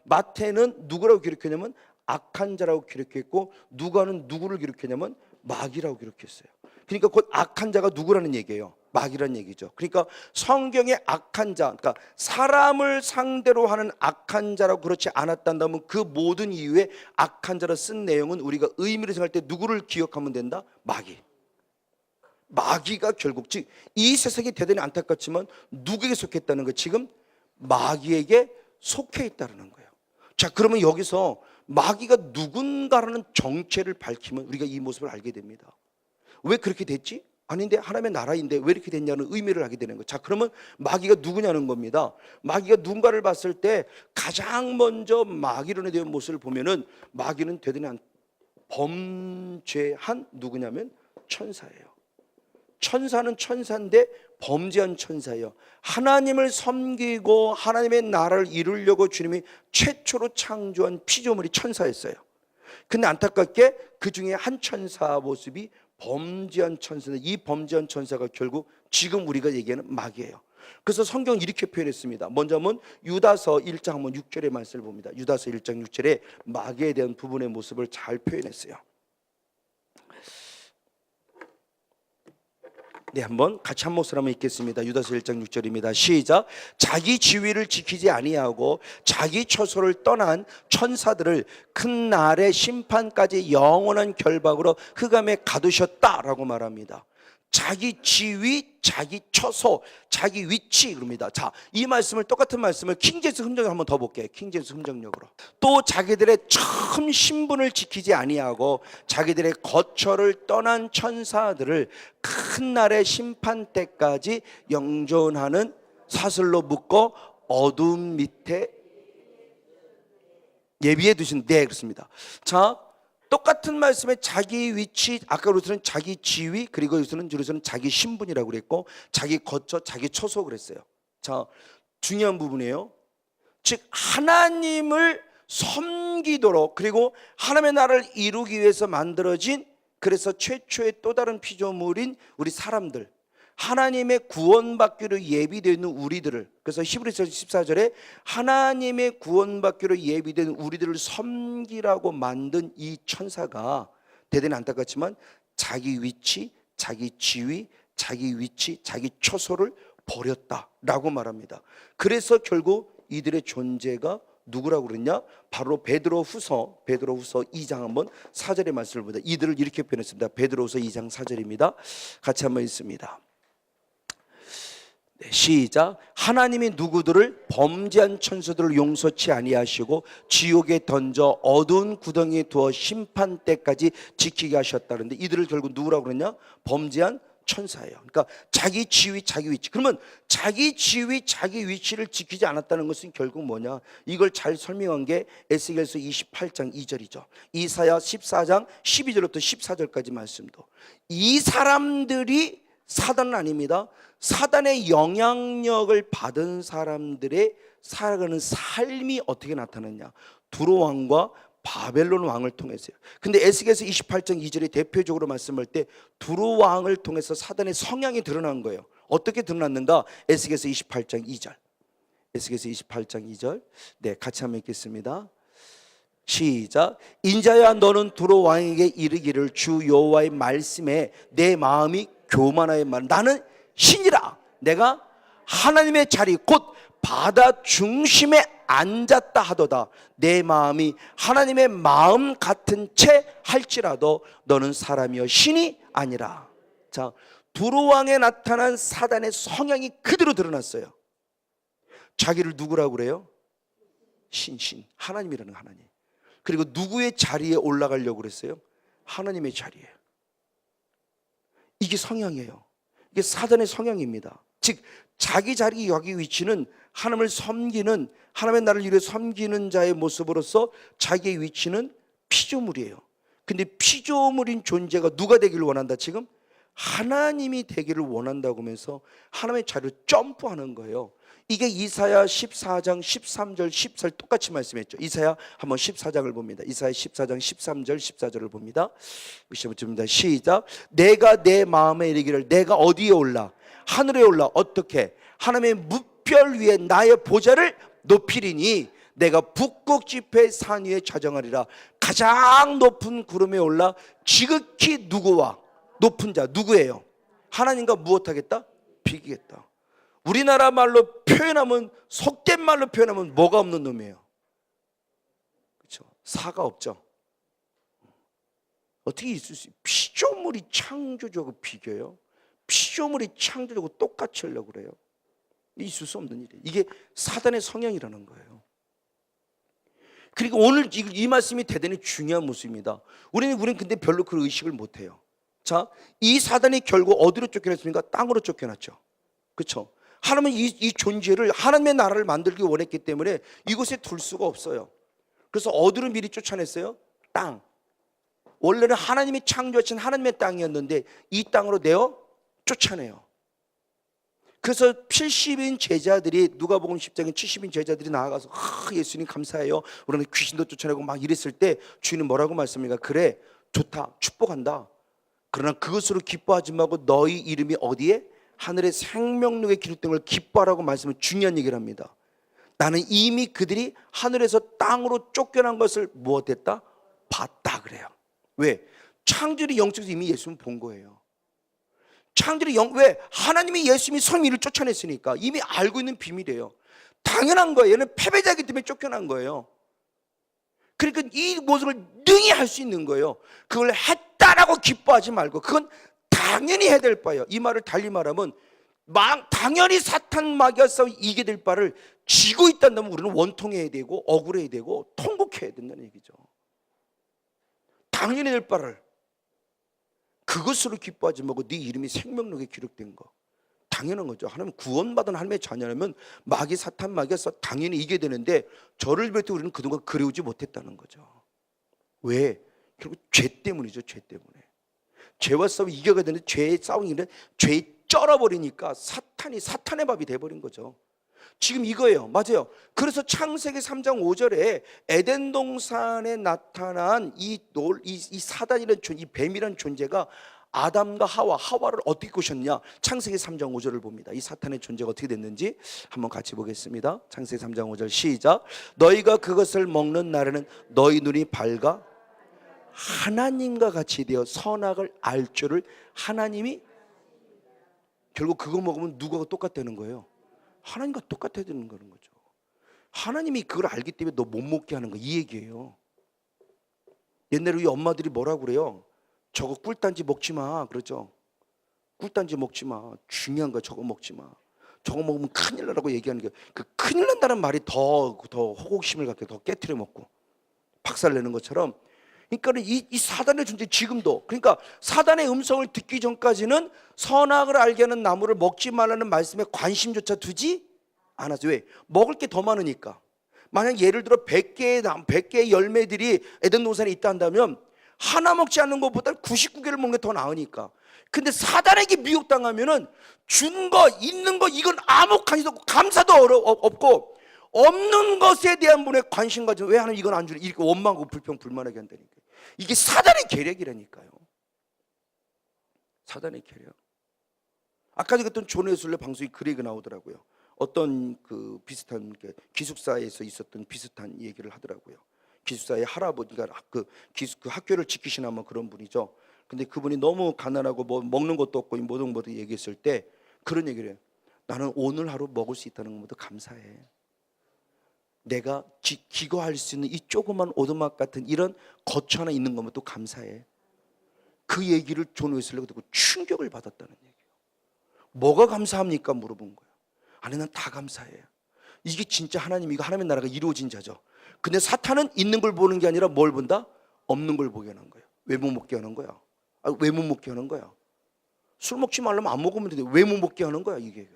마태는 누구라고 기록했냐면 악한 자라고 기록했고, 누가는 누구를 기록했냐면 마귀라고 기록했어요. 그러니까 곧 악한 자가 누구라는 얘기예요? 마귀라는 얘기죠. 그러니까 성경의 악한 자, 그러니까 사람을 상대로 하는 악한 자라고 그렇지 않았다면 그 모든 이유에 악한 자라 쓴 내용은 우리가 의미를 생각할 때 누구를 기억하면 된다? 마귀. 마귀가 결국, 즉 이 세상이 대단히 안타깝지만 누구에게 속했다는 거? 지금 마귀에게 속해 있다는 거예요. 자, 그러면 여기서 마귀가 누군가라는 정체를 밝히면 우리가 이 모습을 알게 됩니다. 왜 그렇게 됐지? 아닌데 하나님의 나라인데 왜 이렇게 됐냐는 의미를 하게 되는 거예요. 자, 그러면 마귀가 누구냐는 겁니다. 마귀가 누군가를 봤을 때 가장 먼저 마귀론에 대한 모습을 보면은 마귀는 대단히 범죄한 누구냐면 천사예요. 천사는 천사인데 범죄한 천사예요. 하나님을 섬기고 하나님의 나라를 이루려고 주님이 최초로 창조한 피조물이 천사였어요. 근데 안타깝게 그 중에 한 천사 모습이 범죄한 천사인데, 이 범죄한 천사가 결국 지금 우리가 얘기하는 마귀예요. 그래서 성경은 이렇게 표현했습니다. 먼저 한번 유다서 1장 한번 6절의 말씀을 봅니다. 유다서 1장 6절에 마귀에 대한 부분의 모습을 잘 표현했어요. 네, 한번 같이 한 목소리 한번 읽겠습니다. 유다서 1장 6절입니다. 시작. 자기 지위를 지키지 아니하고 자기 처소를 떠난 천사들을 큰 날의 심판까지 영원한 결박으로 흑암에 가두셨다라고 말합니다. 자기 지위, 자기 처소, 자기 위치 그럽니다. 자, 이 말씀을, 똑같은 말씀을 킹제임스 흠정을 한번 더 볼게요. 킹제임스 흠정력으로. 또 자기들의 처음 신분을 지키지 아니하고 자기들의 거처를 떠난 천사들을 큰 날의 심판 때까지 영존하는 사슬로 묶어 어둠 밑에 예비해 두신. 네, 그렇습니다. 자, 똑같은 말씀에 자기 위치, 아까 우리는 자기 지위, 그리고 여기서는 자기 신분이라고 그랬고, 자기 거처, 자기 처소 그랬어요. 자, 중요한 부분이에요. 즉 하나님을 섬기도록, 그리고 하나님의 나라를 이루기 위해서 만들어진 그래서 최초의 또 다른 피조물인 우리 사람들, 하나님의 구원받기로 예비되어 있는 우리들을, 그래서 히브리서 14절에 하나님의 구원받기로 예비된 우리들을 섬기라고 만든 이 천사가 대단히 안타깝지만 자기 위치, 자기 지위, 자기 위치, 자기 처소를 버렸다라고 말합니다. 그래서 결국 이들의 존재가 누구라고 그랬냐? 바로 베드로후서 2장 한번 4절의 말씀을 보자. 이들을 이렇게 표현했습니다. 베드로후서 2장 4절입니다. 같이 한번 읽습니다. 네, 시작. 하나님이 누구들을 범죄한 천사들을 용서치 아니하시고 지옥에 던져 어두운 구덩이에 두어 심판 때까지 지키게 하셨다는데, 이들을 결국 누구라고 그랬냐? 범죄한 천사예요. 그러니까 자기 지위, 자기 위치. 그러면 자기 지위, 자기 위치를 지키지 않았다는 것은 결국 뭐냐? 이걸 잘 설명한 게 에스겔서 28장 2절이죠. 이사야 14장 12절부터 14절까지 말씀도. 이 사람들이 사단은 아닙니다. 사단의 영향력을 받은 사람들의 살아가는 삶이 어떻게 나타났냐? 두로 왕과 바벨론 왕을 통해서요. 근데 에스겔서 28장 2절에 대표적으로 말씀할 때 두로 왕을 통해서 사단의 성향이 드러난 거예요. 어떻게 드러났는가? 에스겔서 28장 2절. 에스겔서 28장 2절. 네, 같이 한번 읽겠습니다. 시작. 인자야, 너는 두로 왕에게 이르기를 주 여호와의 말씀에 내 마음이 교만하여 말, 나는 신이라. 내가 하나님의 자리 곧 바다 중심에 앉았다 하도다. 내 마음이 하나님의 마음 같은 채 할지라도 너는 사람이여 신이 아니라. 자, 두로 왕에 나타난 사단의 성향이 그대로 드러났어요. 자기를 누구라고 그래요? 신, 하나님이라는 하나님. 그리고 누구의 자리에 올라가려고 그랬어요? 하나님의 자리에. 이게 성향이에요. 이게 사단의 성향입니다. 즉 자기 자리, 자기 위치는 하나님을 섬기는, 하나님의 나라를 위해 섬기는 자의 모습으로서 자기의 위치는 피조물이에요. 근데 피조물인 존재가 누가 되기를 원한다? 지금 하나님이 되기를 원한다고 하면서 하나님의 자리를 점프하는 거예요. 이게 이사야 14장 13절 14절 똑같이 말씀했죠. 이사야 한번 14장을 봅니다. 이사야 14장 13절 14절을 봅니다. 시작. 내가 내 마음에 이르기를 내가 어디에 올라? 하늘에 올라. 어떻게? 하나님의 무별 위에 나의 보좌를 높이리니 내가 북극 지폐 산 위에 자정하리라. 가장 높은 구름에 올라 지극히 누구와? 높은 자 누구예요? 하나님과 무엇하겠다? 비기겠다. 우리나라 말로 표현하면, 속된 말로 표현하면 뭐가 없는 놈이에요? 그렇죠? 사가 없죠. 어떻게 있을 수 있어요? 피조물이 창조주하고 비교해요? 피조물이 창조주하고 똑같이 하려고 그래요? 있을 수 없는 일이에요. 이게 사단의 성향이라는 거예요. 그리고 오늘 이 말씀이 대단히 중요한 모습입니다. 우리는 근데 별로 그 의식을 못해요. 자, 이 사단이 결국 어디로 쫓겨났습니까? 땅으로 쫓겨났죠. 그렇죠? 하나님은 이 존재를, 하나님의 나라를 만들기 원했기 때문에 이곳에 둘 수가 없어요. 그래서 어디로 미리 쫓아냈어요? 땅. 원래는 하나님이 창조하신 하나님의 땅이었는데 이 땅으로 내어 쫓아내요. 그래서 70인 제자들이, 누가복음 10장에 70인 제자들이 나아가서 예수님 감사해요, 우리는 귀신도 쫓아내고 막 이랬을 때 주인은 뭐라고 말씀합니까? 그래, 좋다, 축복한다. 그러나 그것으로 기뻐하지 말고 너희 이름이 어디에? 하늘의 생명록에 기록된 걸 기뻐하라고 말씀을, 중요한 얘기를 합니다. 나는 이미 그들이 하늘에서 땅으로 쫓겨난 것을 무엇했다? 봤다 그래요. 왜? 창조의 영적에서 이미 예수는 본 거예요. 창조의 왜? 하나님이 예수님이 성민을 쫓아냈으니까 이미 알고 있는 비밀이에요. 당연한 거예요. 얘는 패배자이기 때문에 쫓겨난 거예요. 그러니까 이 모습을 능히 할 수 있는 거예요. 그걸 했다라고 기뻐하지 말고 그건 당연히 해야 될 바예요. 이 말을 달리 말하면 당연히 사탄 마귀와 싸워 이기게 될 바를 지고 있다면 우리는 원통해야 되고 억울해야 되고 통곡해야 된다는 얘기죠. 당연히 될 바를 그것으로 기뻐하지 말고 네 이름이 생명록에 기록된 거, 당연한 거죠. 하나님 구원받은 하나님의 자녀라면 마귀, 사탄 마귀가 당연히 이겨야 되는데 저를 비롯해 우리는 그동안 그래오지 못했다는 거죠. 왜? 결국 죄 때문이죠. 죄 때문에. 죄와 싸워 이겨야 되는데 죄의 싸움이 죄에 쩔어버리니까 사탄의 밥이 돼버린 거죠. 지금 이거예요. 맞아요. 그래서 창세기 3장 5절에 에덴 동산에 나타난 이 사단이라는 존재, 이 뱀이라는 존재가 아담과 하와를 어떻게 꼬셨냐? 창세기 3장 5절을 봅니다. 이 사탄의 존재가 어떻게 됐는지 한번 같이 보겠습니다. 창세기 3장 5절 시작. 너희가 그것을 먹는 날에는 너희 눈이 밝아 하나님과 같이 되어 선악을 알 줄을 하나님이, 결국 그거 먹으면 누구가 똑같다는 거예요? 하나님과 똑같아야 되는 거죠. 하나님이 그걸 알기 때문에 너 못 먹게 하는 거, 이 얘기예요. 옛날에 우리 엄마들이 뭐라고 그래요? 저거 꿀단지 먹지 마 그러죠. 꿀단지 먹지 마, 중요한 거 저거 먹지 마, 저거 먹으면 큰일 나라고 얘기하는 게, 그 큰일 난다는 말이 더 호기심을 갖게 더 깨트려 먹고 박살내는 것처럼, 그러니까 이 사단의 존재 지금도, 그러니까 사단의 음성을 듣기 전까지는 선악을 알게 하는 나무를 먹지 말라는 말씀에 관심조차 두지 않았어요. 왜? 먹을 게 더 많으니까. 만약 예를 들어 100개의 열매들이 에덴 동산에 있다 한다면 하나 먹지 않는 것보다 99개를 먹는 게 더 나으니까. 근데 사단에게 미혹당하면은 준 거, 있는 거, 이건 아무 관심도 없고 감사도 없고, 없는 것에 대한 분의 관심 가지고 왜 하나님 이건 안 주니, 이렇게 원망하고 불평불만하게 한다니까. 이게 사단의 계략이라니까요. 사단의 계략. 아까 전에 존 웨슬리 방송이 그 얘기가 나오더라고요. 어떤 그 비슷한 기숙사에서 있었던 비슷한 얘기를 하더라고요. 기숙사의 할아버지가 그 학교를 지키시나 뭐 그런 분이죠. 근데 그분이 너무 가난하고 뭐 먹는 것도 없고 모든 것도 얘기했을 때 그런 얘기를 해요. 나는 오늘 하루 먹을 수 있다는 것보다 감사해. 내가 기거할 수 있는 이 조그만 오두막 같은 이런 거처 하나 있는 것만 또 감사해. 그 얘기를 존 웨슬리가 듣고 충격을 받았다는 얘기예요. 뭐가 감사합니까? 물어본 거예요. 아니, 난 다 감사해. 이게 진짜 하나님이, 이거 하나님의 나라가 이루어진 자죠. 근데 사탄은 있는 걸 보는 게 아니라 뭘 본다? 없는 걸 보게 하는 거예요. 왜 못 먹게 하는 거야? 왜 못 먹게 하는 거야? 술 먹지 말라면 안 먹으면 되는데 왜 못 먹게 하는 거야? 이게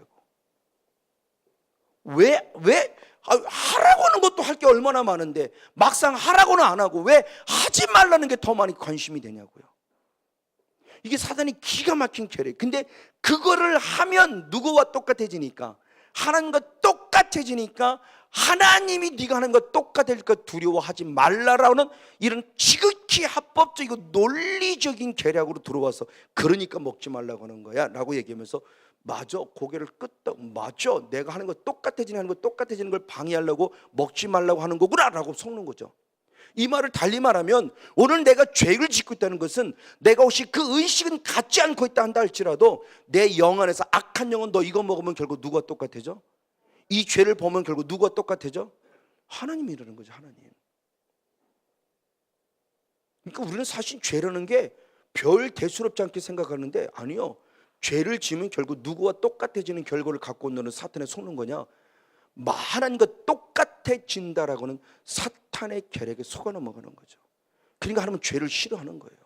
왜 하라고 하는 것도 할 게 얼마나 많은데 막상 하라고는 안 하고 왜 하지 말라는 게 더 많이 관심이 되냐고요. 이게 사단이 기가 막힌 계략. 근데 그거를 하면 누구와 똑같아지니까, 하나님과 똑같아지니까 하나님이 네가 하는 거 똑같을까 두려워하지 말라라는 이런 지극히 합법적이고 논리적인 계략으로 들어와서, 그러니까 먹지 말라고 하는 거야 라고 얘기하면서, 맞아, 고개를 끄덕, 맞아, 내가 하는 거 똑같아지는 걸 방해하려고 먹지 말라고 하는 거구나 라고 속는 거죠. 이 말을 달리 말하면, 오늘 내가 죄를 짓고 있다는 것은 내가 혹시 그 의식은 갖지 않고 있다 한다 할지라도 내 영 안에서 악한 영은, 너 이거 먹으면 결국 누가 똑같아져? 이 죄를 보면 결국 누가 똑같아져? 하나님이 이러는 거죠. 하나님. 그러니까 우리는 사실 죄라는 게 별 대수롭지 않게 생각하는데, 아니요, 죄를 지으면 결국 누구와 똑같아지는 결과를 갖고 오는 사탄에 속는 거냐? 하나님과 똑같아진다라고는 사탄의 계략에 속아 넘어가는 거죠. 그러니까 하나님은 죄를 싫어하는 거예요.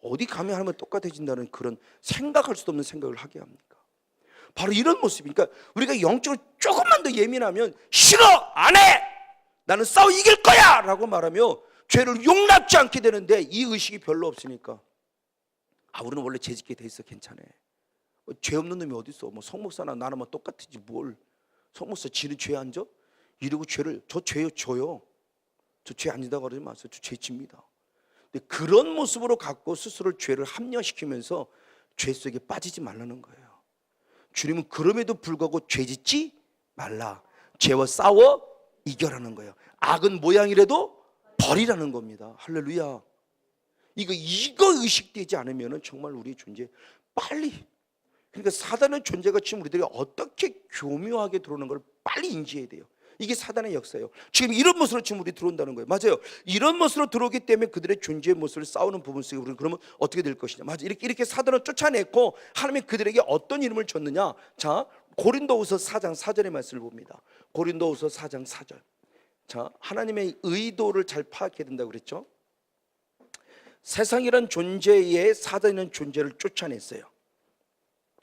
어디 가면 하나님과 똑같아진다는 그런 생각할 수도 없는 생각을 하게 합니까? 바로 이런 모습이니까, 우리가 영적으로 조금만 더 예민하면 싫어, 안 해, 나는 싸워 이길 거야 라고 말하며 죄를 용납지 않게 되는데, 이 의식이 별로 없으니까 우리는 원래 죄 짓게 돼 있어, 괜찮아. 죄 없는 놈이 어디 있어? 뭐 성목사나 나는 뭐 똑같지 뭘. 성목사 지는 죄 안 져? 이러고 죄를, 저 죄요, 저요. 저 죄 안 진다고 그러지 마세요. 저 죄 집니다. 근데 그런 모습으로 갖고 스스로 죄를 합리화시키면서 죄 속에 빠지지 말라는 거예요. 주님은 그럼에도 불구하고 죄 짓지 말라, 죄와 싸워 이겨라는 거예요. 악은 모양이라도 버리라는 겁니다. 할렐루야. 이거 의식되지 않으면 정말 우리의 존재 빨리, 그러니까 사단의 존재가 지금 우리들이 어떻게 교묘하게 들어오는 걸 빨리 인지해야 돼요. 이게 사단의 역사예요. 지금 이런 모습으로 지금 우리 들어온다는 거예요. 맞아요. 이런 모습으로 들어오기 때문에 그들의 존재의 모습을 싸우는 부분 속에 우리는 그러면 어떻게 될 것이냐. 맞아. 이렇게 사단을 쫓아냈고 하나님이 그들에게 어떤 이름을 줬느냐. 자, 고린도후서 4장 4절의 말씀을 봅니다. 고린도후서 4장 4절. 자, 하나님의 의도를 잘 파악해야 된다고 그랬죠. 세상이란 존재의 사단이라는 존재를 쫓아냈어요.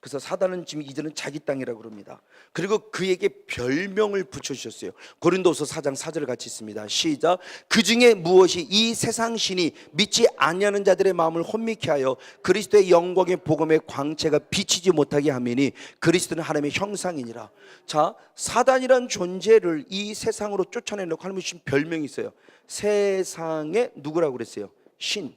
그래서 사단은 지금 이제는 자기 땅이라고 그럽니다. 그리고 그에게 별명을 붙여주셨어요. 고린도서 4장 4절 같이 있습니다. 시작. 그 중에 무엇이 이 세상 신이 믿지 아니하는 자들의 마음을 혼미케 하여 그리스도의 영광의 복음의 광채가 비치지 못하게 하매니 그리스도는 하나님의 형상이니라. 자, 사단이란 존재를 이 세상으로 쫓아내놓고 하나님이 주신 별명이 있어요. 세상의 누구라고 그랬어요? 신.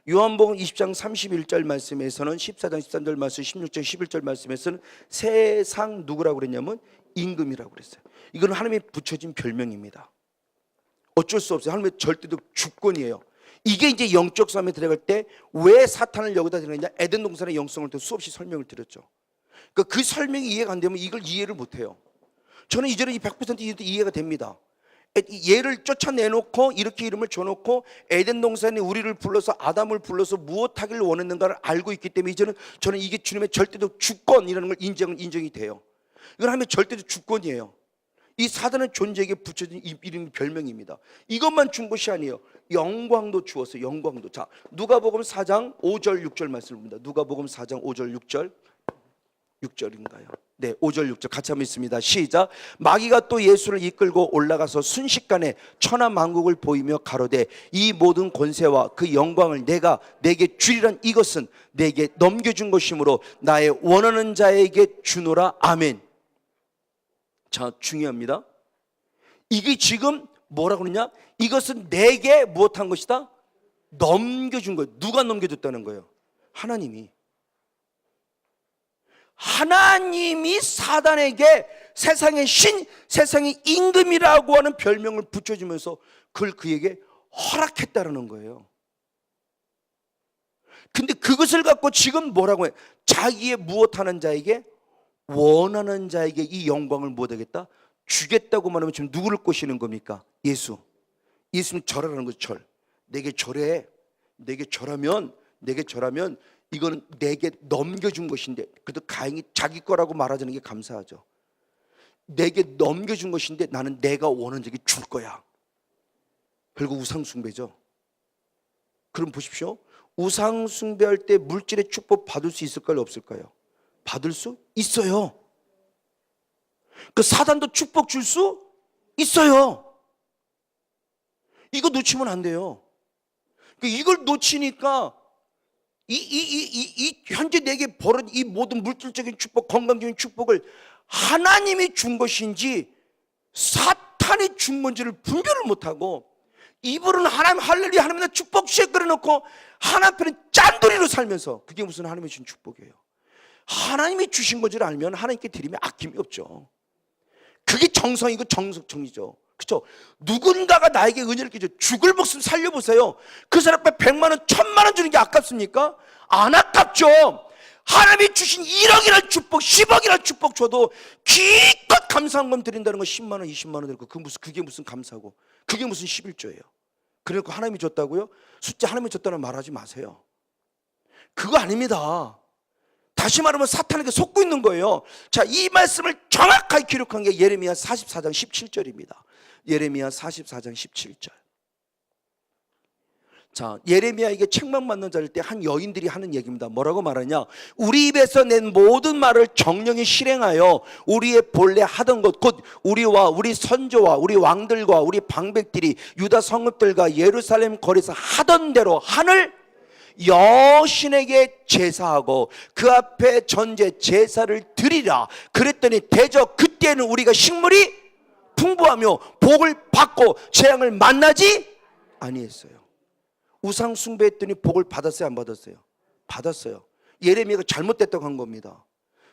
요한복음 20장 31절 말씀에서는 14장 13절 말씀 16장 11절 말씀에서는 세상 누구라고 그랬냐면 임금이라고 그랬어요. 이건 하나님이 붙여진 별명입니다. 어쩔 수 없어요. 하나님의 절대적 주권이에요. 이게 이제 영적 싸움에 들어갈 때 왜 사탄을 여기다 드리느냐, 에덴 동산의 영성을 또 수없이 설명을 드렸죠. 그러니까 그 설명이 이해가 안 되면 이걸 이해를 못 해요. 저는 이제는 100% 이해가 됩니다. 얘를 쫓아내놓고 이렇게 이름을 줘놓고 에덴 동산에 우리를 불러서 아담을 불러서 무엇하기를 원했는가를 알고 있기 때문에 이제는 저는 이게 주님의 절대적 주권이라는 걸 인정이 돼요. 이건 하나님의 절대적 주권이에요. 이 사단의 존재에게 붙여진 이름이 별명입니다. 이것만 준 것이 아니에요. 영광도 주었어요. 영광도. 자, 누가복음 4장 5절 6절 말씀을 봅니다. 누가복음 4장 5절 6절인가요? 네, 5절 6절 같이 한번 있습니다. 시작. 마귀가 또 예수를 이끌고 올라가서 순식간에 천하 만국을 보이며 가로되 이 모든 권세와 그 영광을 내가 내게 주리란 이것은 내게 넘겨준 것이므로 나의 원하는 자에게 주노라. 아멘. 자, 중요합니다. 이게 지금 뭐라고 그러냐? 이것은 내게 무엇한 것이다? 넘겨준 거예요. 누가 넘겨줬다는 거예요? 하나님이. 하나님이 사단에게 세상의 신, 세상의 임금이라고 하는 별명을 붙여주면서 그걸 그에게 허락했다는 거예요. 근데 그것을 갖고 지금 뭐라고 해? 자기의 무엇하는 자에게, 원하는 자에게 이 영광을 못하겠다? 주겠다고 말하면 지금 누구를 꼬시는 겁니까? 예수. 예수는 절하라는 거죠. 절. 내게 절해. 내게 절하면 이거는 내게 넘겨준 것인데, 그래도 가인이 자기 거라고 말하자는 게 감사하죠. 내게 넘겨준 것인데 나는 내가 원하는 자에게 줄 거야. 결국 우상숭배죠. 그럼 보십시오. 우상숭배할 때 물질의 축복 받을 수 있을까요? 없을까요? 받을 수 있어요. 그 사단도 축복 줄 수 있어요. 이거 놓치면 안 돼요. 이걸 놓치니까 이 현재 내게 벌어진 이 모든 물질적인 축복, 건강적인 축복을 하나님이 준 것인지 사탄이 준 건지를 분별을 못하고 입으로는 하나님 할렐루야 하나님의 축복 쉐 끓여놓고 하나님은 짠돌이로 살면서, 그게 무슨 하나님이 준 축복이에요. 하나님이 주신 것을 알면 하나님께 드리면 아낌이 없죠. 그게 정성이고 정이죠. 그렇죠? 누군가가 나에게 은혜를 끼쳐 죽을 목숨 살려보세요. 그 사람 앞에 100만 원, 1000만 원 주는 게 아깝습니까? 안 아깝죠. 하나님이 주신 1억이라는 축복, 10억이라는 축복 줘도 기껏 감사한금 드린다는 건 10만 원, 20만 원 들고 그게 무슨 감사고, 그게 무슨 11조예요. 그러니까 하나님이 줬다고요? 숫자 하나님이 줬다는 말하지 마세요. 그거 아닙니다. 다시 말하면 사탄에게 속고 있는 거예요. 자, 이 말씀을 정확하게 기록한 게 예레미야 44장 17절입니다. 예레미야 44장 17절. 자, 예레미야에게 책망 받는 자일 때 한 여인들이 하는 얘기입니다. 뭐라고 말하냐? 우리 입에서 낸 모든 말을 정령이 실행하여 우리의 본래 하던 것, 곧 우리와 우리 선조와 우리 왕들과 우리 방백들이 유다 성읍들과 예루살렘 거리에서 하던 대로 하늘 여신에게 제사하고 그 앞에 전제 제사를 드리라. 그랬더니 대저 그때는 우리가 식물이 풍부하며 복을 받고 재앙을 만나지 아니했어요. 우상 숭배했더니 복을 받았어요, 안 받았어요? 받았어요. 예레미야가 잘못됐다고 한 겁니다.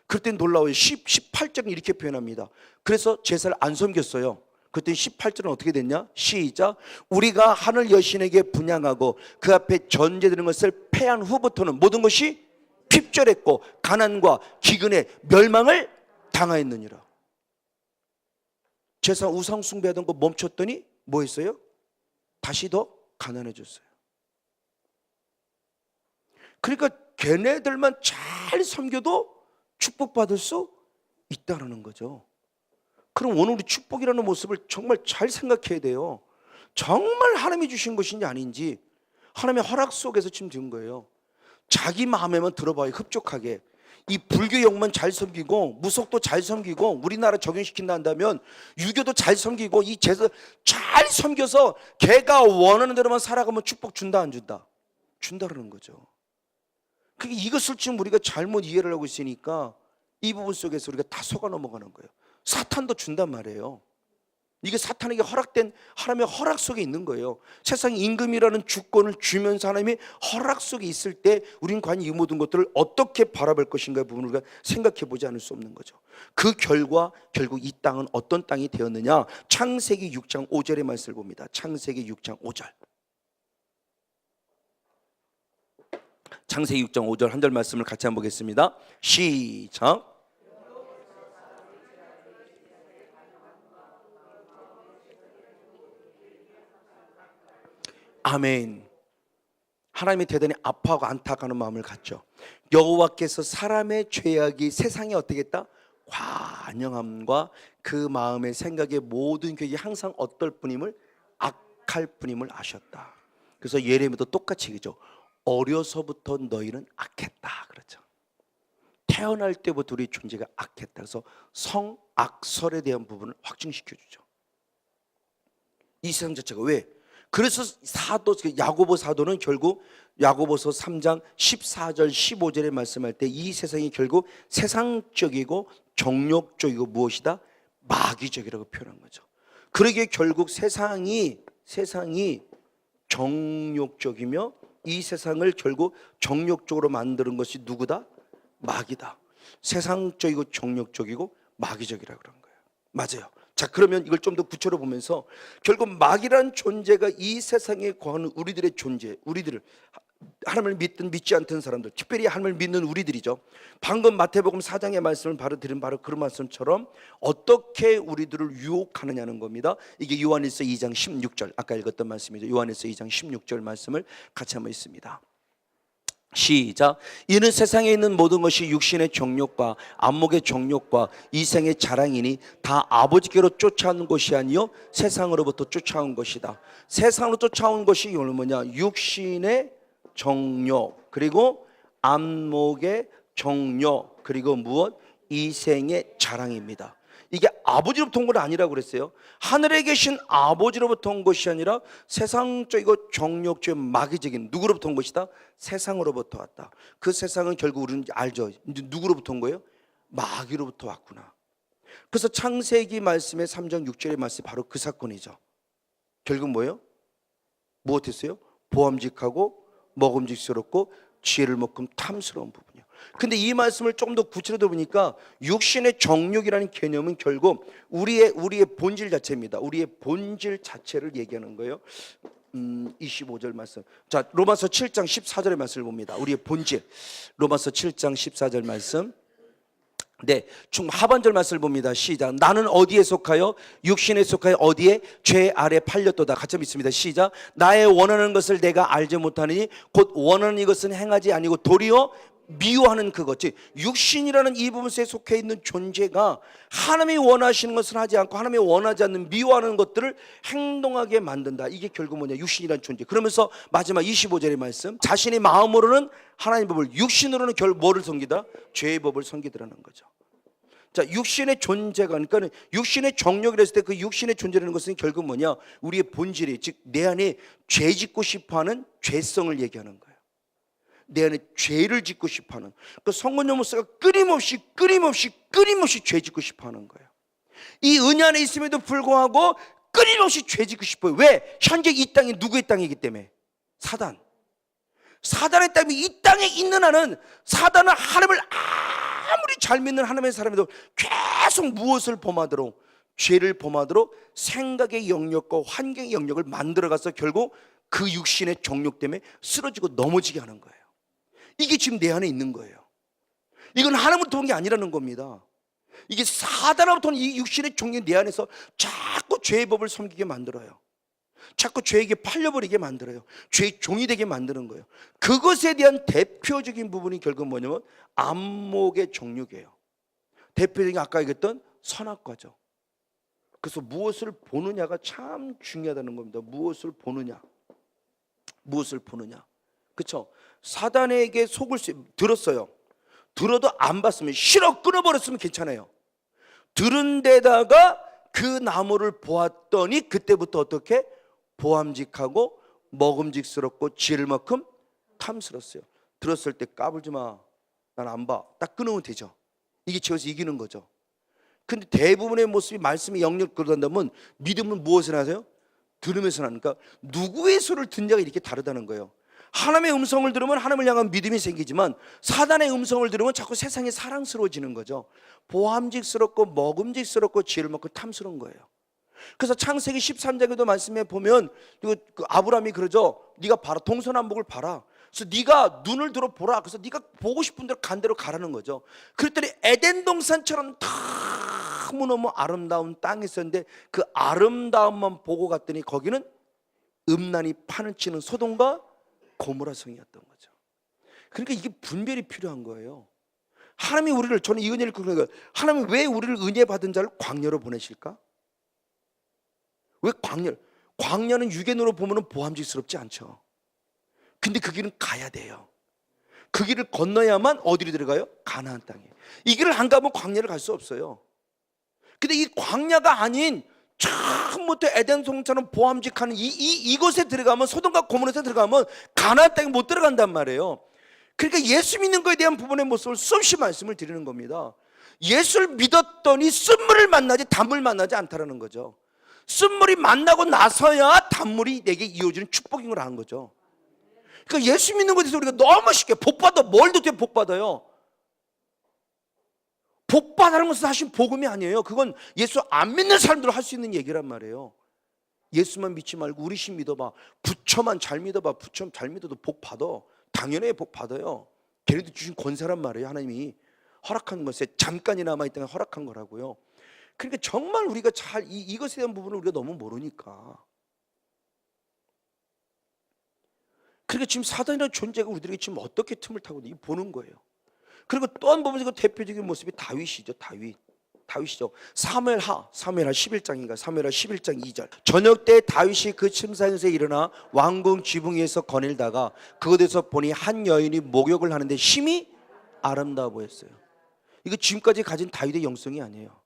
그랬더니 놀라워요. 18절은 이렇게 표현합니다. 그래서 제사를 안 섬겼어요. 그랬더니 18절은 어떻게 됐냐? 시작. 우리가 하늘 여신에게 분향하고 그 앞에 전제되는 것을 패한 후부터는 모든 것이 핍절했고 가난과 기근에 멸망을 당하였느니라. 제사 우상 숭배하던 거 멈췄더니 뭐 했어요? 다시 더 가난해졌어요. 그러니까 걔네들만 잘 섬겨도 축복받을 수 있다는 거죠. 그럼 오늘 우리 축복이라는 모습을 정말 잘 생각해야 돼요. 정말 하나님이 주신 것인지 아닌지 하나님의 허락 속에서 지금 든 거예요. 자기 마음에만 들어봐요. 흡족하게. 이 불교 영만 잘 섬기고 무속도 잘 섬기고 우리나라 적용시킨다 한다면 유교도 잘 섬기고 이 제사 잘 섬겨서 걔가 원하는 대로만 살아가면 축복 준다 안 준다? 준다 그러는 거죠. 그게 이것을 지금 우리가 잘못 이해를 하고 있으니까 이 부분 속에서 우리가 다 속아 넘어가는 거예요. 사탄도 준단 말이에요. 이게 사탄에게 허락된 하나님의 허락 속에 있는 거예요. 세상 임금이라는 주권을 주면서 하나님의 허락 속에 있을 때 우리는 과연 이 모든 것들을 어떻게 바라볼 것인가의 부분을 우리가 생각해 보지 않을 수 없는 거죠. 그 결과 결국 이 땅은 어떤 땅이 되었느냐? 창세기 6장 5절의 말씀을 봅니다. 창세기 6장 5절. 창세기 6장 5절 한 절 말씀을 같이 한번 보겠습니다. 시작. 아멘. 하나님이 대단히 아파하고 안타까운 마음을 갖죠. 여호와께서 사람의 죄악이 세상에 어떻게 했다? 관영함과 그 마음의 생각의 모든 계획이 항상 어떨 뿐임을 악할 뿐임을 아셨다. 그래서 예레미야도 똑같이 얘기죠. 어려서부터 너희는 악했다 그렇죠. 태어날 때부터 우리 존재가 악했다. 그래서 성악설에 대한 부분을 확증시켜주죠. 이 세상 자체가 왜? 그래서 사도 야고보 사도는 결국 야고보서 3장 14절 15절에 말씀할 때 이 세상이 결국 세상적이고 정욕적이고 무엇이다? 마귀적이라고 표현한 거죠. 그러기에 결국 세상이 정욕적이며 이 세상을 결국 정욕적으로 만드는 것이 누구다? 마귀다. 세상적이고 정욕적이고 마귀적이라고 그런 거예요. 맞아요. 자, 그러면 이걸 좀 더 구체로 보면서 결국 마귀라는 존재가 이 세상에 거하는 우리들의 존재, 우리들을 하나님을 믿든 믿지 않던 사람들, 특별히 하나님을 믿는 우리들이죠. 방금 마태복음 4장의 말씀을 바로 드린 바로 그런 말씀처럼 어떻게 우리들을 유혹하느냐는 겁니다. 이게 요한일서 2장 16절 아까 읽었던 말씀이죠. 요한일서 2장 16절 말씀을 같이 한번 읽습니다. 시작. 이는 세상에 있는 모든 것이 육신의 정욕과 안목의 정욕과 이생의 자랑이니 다 아버지께로 쫓아온 것이 아니요 세상으로부터 쫓아온 것이다. 세상으로 쫓아온 것이 뭐냐? 육신의 정욕, 그리고 안목의 정욕, 그리고 무엇? 이생의 자랑입니다. 이게 아버지로부터 온 건 아니라고 그랬어요. 하늘에 계신 아버지로부터 온 것이 아니라 세상적이고 정욕적인 마귀적인 누구로부터 온 것이다? 세상으로부터 왔다. 그 세상은 결국 우리는 알죠. 누구로부터 온 거예요? 마귀로부터 왔구나. 그래서 창세기 말씀의 3장 6절의 말씀이 바로 그 사건이죠. 결국 뭐예요? 무엇했어요? 보암직하고 먹음직스럽고 지혜를 먹금 탐스러운 부분이요. 근데 이 말씀을 조금 더 구체로 들어보니까 육신의 정욕이라는 개념은 결국 우리의 본질 자체입니다. 우리의 본질 자체를 얘기하는 거예요. 25절 말씀. 자, 로마서 7장 14절의 말씀을 봅니다. 우리의 본질. 로마서 7장 14절 말씀. 네, 하반절 말씀을 봅니다. 시작. 나는 어디에 속하여? 육신에 속하여 어디에? 죄 아래 팔렸도다. 같이 믿습니다. 시작. 나의 원하는 것을 내가 알지 못하느니 곧 원하는 이것은 행하지 아니고 도리어 미워하는 그것. 즉 육신이라는 이 부분에 속해 있는 존재가 하나님이 원하시는 것을 하지 않고 하나님이 원하지 않는 미워하는 것들을 행동하게 만든다. 이게 결국 뭐냐? 육신이라는 존재. 그러면서 마지막 25절의 말씀. 자신의 마음으로는 하나님의 법을, 육신으로는 결국 뭐를 섬기다? 죄의 법을 섬기더라는 거죠. 자, 육신의 존재가, 그러니까 육신의 정욕이라 했을 때 그 육신의 존재라는 것은 결국 뭐냐? 우리의 본질이, 즉 내 안에 죄 짓고 싶어하는 죄성을 얘기하는 거예요. 내 안에 죄를 짓고 싶어하는, 그 성건용 목사가 끊임없이 죄 짓고 싶어하는 거예요. 이 은혜 안에 있음에도 불구하고 끊임없이 죄 짓고 싶어요. 왜? 현재 이 땅이 누구의 땅이기 때문에? 사단의 땅이 이 땅에 있는 한은 사단은 하나님을 아무리 잘 믿는 하나님의 사람에도 계속 무엇을 범하도록? 죄를 범하도록 생각의 영역과 환경의 영역을 만들어가서 결국 그 육신의 정욕 때문에 쓰러지고 넘어지게 하는 거예요. 이게 지금 내 안에 있는 거예요. 이건 하나님으로부터 온 게 아니라는 겁니다. 이게 사단으로부터 온 이 육신의 종이 내 안에서 자꾸 죄의 법을 섬기게 만들어요. 자꾸 죄에게 팔려버리게 만들어요. 죄의 종이 되게 만드는 거예요. 그것에 대한 대표적인 부분이 결국 뭐냐면 안목의 정욕이에요. 대표적인 아까 얘기했던 선악과죠. 그래서 무엇을 보느냐가 참 중요하다는 겁니다. 무엇을 보느냐. 그렇죠? 사단에게 속을 수 들었어요. 들어도 안 봤으면 싫어 끊어버렸으면 괜찮아요. 들은 데다가 그 나무를 보았더니 그때부터 어떻게 보암직하고 먹음직스럽고 지을 만큼 탐스럽어요. 들었을 때 까불지 마, 난 안 봐, 딱 끊으면 되죠. 이게 지어서 이기는 거죠. 근데 대부분의 모습이 말씀이 영역 그러다면 믿음은 무엇을 하세요? 들으면서 나니까 누구의 소리를 듣냐가 이렇게 다르다는 거예요. 하나님의 음성을 들으면 하나님을 향한 믿음이 생기지만 사단의 음성을 들으면 자꾸 세상이 사랑스러워지는 거죠. 보암직스럽고 먹음직스럽고 지혜를 먹고 탐스러운 거예요. 그래서 창세기 13장에도 말씀해 보면 그 아브라함이 그러죠. 네가 봐라, 동서남북을 봐라. 그래서 네가 눈을 들어 보라. 그래서 네가 보고 싶은 대로 간 대로 가라는 거죠. 그랬더니 에덴 동산처럼 너무너무 아름다운 땅이 있었는데 그 아름다움만 보고 갔더니 거기는 음란이 판을 치는 소돔과 고모라 성이었던 거죠. 그러니까 이게 분별이 필요한 거예요. 하나님이 우리를, 저는 이 은혜를 그러니까 하나님이 왜 우리를 은혜 받은 자를 광야로 보내실까? 왜 광야는 육연으로 보면 보암직스럽지 않죠. 근데 그 길은 가야 돼요. 그 길을 건너야만 어디로 들어가요? 가나안 땅에. 이 길을 안 가면 광야를 갈 수 없어요. 근데 이 광야가 아닌 처음부터 에덴 동산처럼 보암직하는 이곳에 들어가면, 소돔과 고모라에 들어가면 가나안 땅에 못 들어간단 말이에요. 그러니까 예수 믿는 것에 대한 부분의 모습을 수없이 말씀을 드리는 겁니다. 예수를 믿었더니 쓴물을 만나지 단물 만나지 않다라는 거죠. 쓴물이 만나고 나서야 단물이 내게 이어지는 축복인 걸 아는 거죠. 그러니까 예수 믿는 것에 대해서 우리가 너무 쉽게 복받아, 뭘 도대체 복받아요? 복받아라는 것은 사실 복음이 아니에요. 그건 예수 안 믿는 사람들은 할 수 있는 얘기란 말이에요. 예수만 믿지 말고 우리 신 믿어봐. 부처만 잘 믿어봐. 부처 잘 믿어도 복 받아. 당연히 복 받아요. 걔네도 주신 권세란 말이에요. 하나님이 허락한 것에 잠깐이 남아있다가 허락한 거라고요. 그러니까 정말 우리가 잘 이것에 대한 부분을 우리가 너무 모르니까. 그러니까 지금 사단이라는 존재가 우리들에게 지금 어떻게 틈을 타고 보는 거예요. 그리고 또 한 번 보면 그 대표적인 모습이 다윗이죠. 다윗이죠. 사무엘하 11장인가 사무엘하 11장 2절. 저녁 때 다윗이 그 침상에서 일어나 왕궁 지붕 위에서 거닐다가 그곳에서 보니 한 여인이 목욕을 하는데 심히 아름다워 보였어요. 이거 지금까지 가진 다윗의 영성이 아니에요.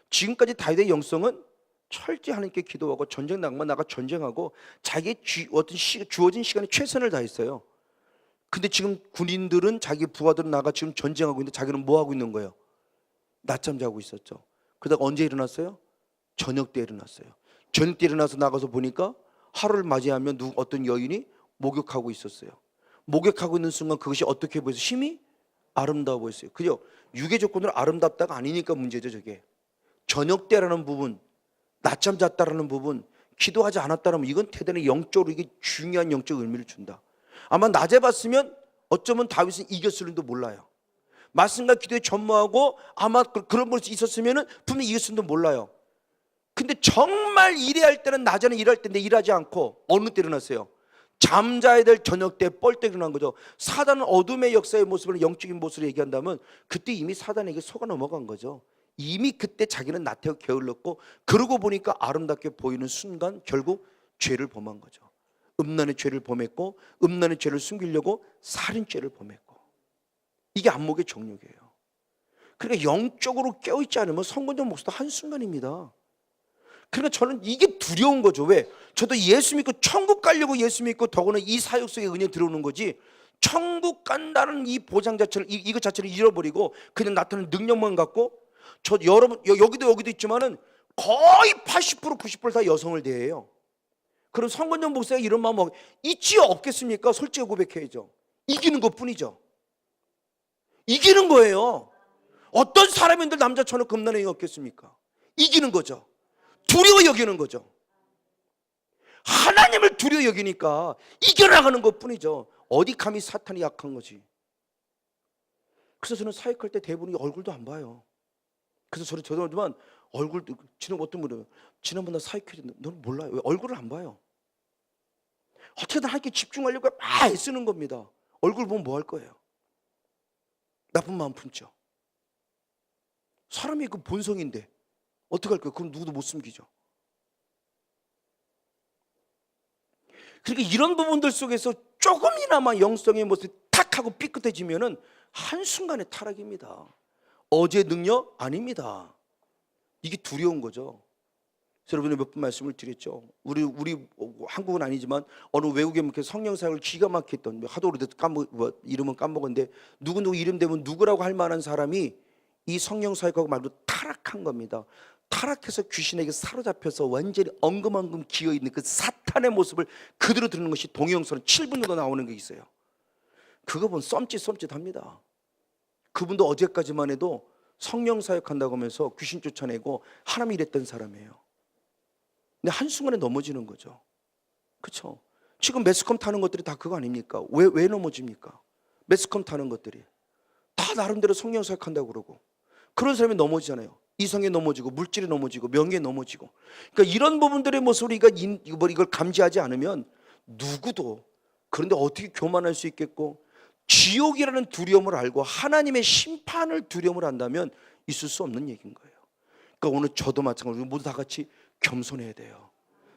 지금까지 다윗의 영성은 철저히 하나님께 기도하고 전쟁 낭만 나가 전쟁하고 자기의 주어진 시간에 최선을 다했어요. 근데 지금 군인들은, 자기 부하들은 나가 지금 전쟁하고 있는데 자기는 뭐 하고 있는 거예요? 낮잠 자고 있었죠. 그러다가 언제 일어났어요? 저녁 때 일어났어요. 저녁 때 일어나서 나가서 보니까 하루를 맞이하면 어떤 여인이 목욕하고 있었어요. 목욕하고 있는 순간 그것이 어떻게 보여서 심히 아름다워 보였어요. 그죠? 육의 조건으로 아름답다가 아니니까 문제죠. 저게 저녁 때라는 부분, 낮잠 잤다라는 부분, 기도하지 않았다라면 이건 대단히 영적으로 이게 중요한 영적 의미를 준다. 아마 낮에 봤으면 어쩌면 다윗은 이겼을지도 몰라요. 말씀과 기도에 전무하고 아마 그런 것이 있었으면 분명히 이겼을지도 몰라요. 근데 정말 일해야 할 때는 낮에는 일할 때인데 일하지 않고 어느 때 일어났어요? 잠자야 될 저녁 때 뻘때 일어난 거죠. 사단은 어둠의 역사의 모습을, 영적인 모습을 얘기한다면 그때 이미 사단에게 속아 넘어간 거죠. 이미 그때 자기는 나태하고 게을렀고, 그러고 보니까 아름답게 보이는 순간 결국 죄를 범한 거죠. 음란의 죄를 범했고, 음란의 죄를 숨기려고 살인죄를 범했고, 이게 안목의 정욕이에요. 그러니까 영적으로 깨어있지 않으면 성공적 목숨도 한순간입니다. 그러니까 저는 이게 두려운 거죠. 왜? 저도 예수 믿고 천국 가려고 예수 믿고 더구나 이 사역 속에 은혜 들어오는 거지, 천국 간다는 이 보장 자체를, 이것 자체를 잃어버리고 그냥 나타나는 능력만 갖고, 저 여러분 여기도 있지만은 거의 80% 90%다 여성을 대해요. 그럼 성건영 목사가 이런 마음 있지 없겠습니까? 솔직히 고백해야죠. 이기는 것뿐이죠. 이기는 거예요. 어떤 사람인들 남자 천하 금난행이 없겠습니까? 이기는 거죠. 두려워 여기는 거죠. 하나님을 두려워 여기니까 이겨나가는 것뿐이죠. 어디 감히 사탄이 약한 거지. 그래서 저는 사역할 때 대부분 얼굴도 안 봐요. 그래서 저는 죄송하지만 얼굴도, 지금 어떤 분은 지난번 나 사역했는데 너는 몰라요. 왜? 얼굴을 안 봐요. 어떻게든 할게 집중하려고 막 애쓰는 겁니다. 얼굴 보면 뭐 할 거예요? 나쁜 마음 품죠. 사람이 그 본성인데 어떻게 할 거예요? 그럼 누구도 못 숨기죠. 그러니까 이런 부분들 속에서 조금이나마 영성의 모습이 탁 하고 삐끗해지면은 한순간의 타락입니다. 어제의 능력 아닙니다. 이게 두려운 거죠. 여러분이 몇 번 말씀을 드렸죠. 우리 한국은 아니지만 어느 외국에 이렇게 성령 사역을 기가 막히게 했던, 하도 오래돼서 이름은 까먹었는데 누구 이름 되면 누구라고 할 만한 사람이 이 성령 사역하고 말고 타락한 겁니다. 타락해서 귀신에게 사로잡혀서 완전히 엉금엉금 기어있는 그 사탄의 모습을 그대로 드리는 것이 동영상은 7분 정도 나오는 게 있어요. 그거 보면 썸짓합니다. 그분도 어제까지만 해도 성령 사역한다고 하면서 귀신 쫓아내고 하나님 일했던 사람이에요. 근데 한순간에 넘어지는 거죠. 그렇죠? 지금 매스컴 타는 것들이 다 그거 아닙니까? 왜 넘어집니까? 매스컴 타는 것들이 다 나름대로 성령 사역한다고 그러고 그런 사람이 넘어지잖아요. 이성에 넘어지고 물질에 넘어지고 명예에 넘어지고. 그러니까 이런 부분들의 모습을 우리가 이걸 감지하지 않으면 누구도, 그런데 어떻게 교만할 수 있겠고, 지옥이라는 두려움을 알고 하나님의 심판을 두려움을 한다면 있을 수 없는 얘기인 거예요. 그러니까 오늘 저도 마찬가지로 모두 다 같이 겸손해야 돼요.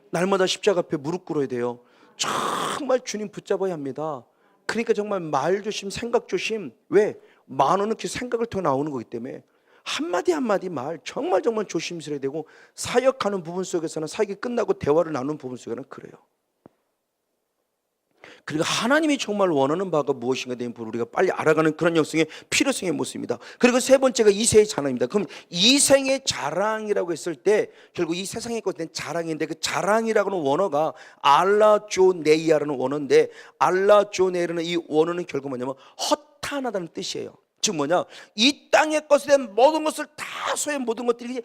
날마다 십자가 앞에 무릎 꿇어야 돼요. 정말 주님 붙잡아야 합니다. 그러니까 정말 말 조심, 생각 조심. 왜? 만원은 그 생각을 통해 나오는 거기 때문에 한마디 한마디 말 정말 조심스러워야 되고, 사역하는 부분 속에서는 사역이 끝나고 대화를 나누는 부분 속에는 그래요. 그러니까 하나님이 정말 원하는 바가 무엇인가 대한 부분을 우리가 빨리 알아가는 그런 영성의 필요성의 모습입니다. 그리고 세 번째가 이세의 자랑입니다. 그럼 이생의 자랑이라고 했을 때 결국 이 세상에 것된 자랑인데, 그 자랑이라고는 원어가 알라조네이아라는 원어인데, 알라조네이라는 이 원어는 결국 뭐냐면 허탄하다는 뜻이에요. 즉 뭐냐, 이 땅의 것에 대한 모든 것을 다 소의 모든 것들이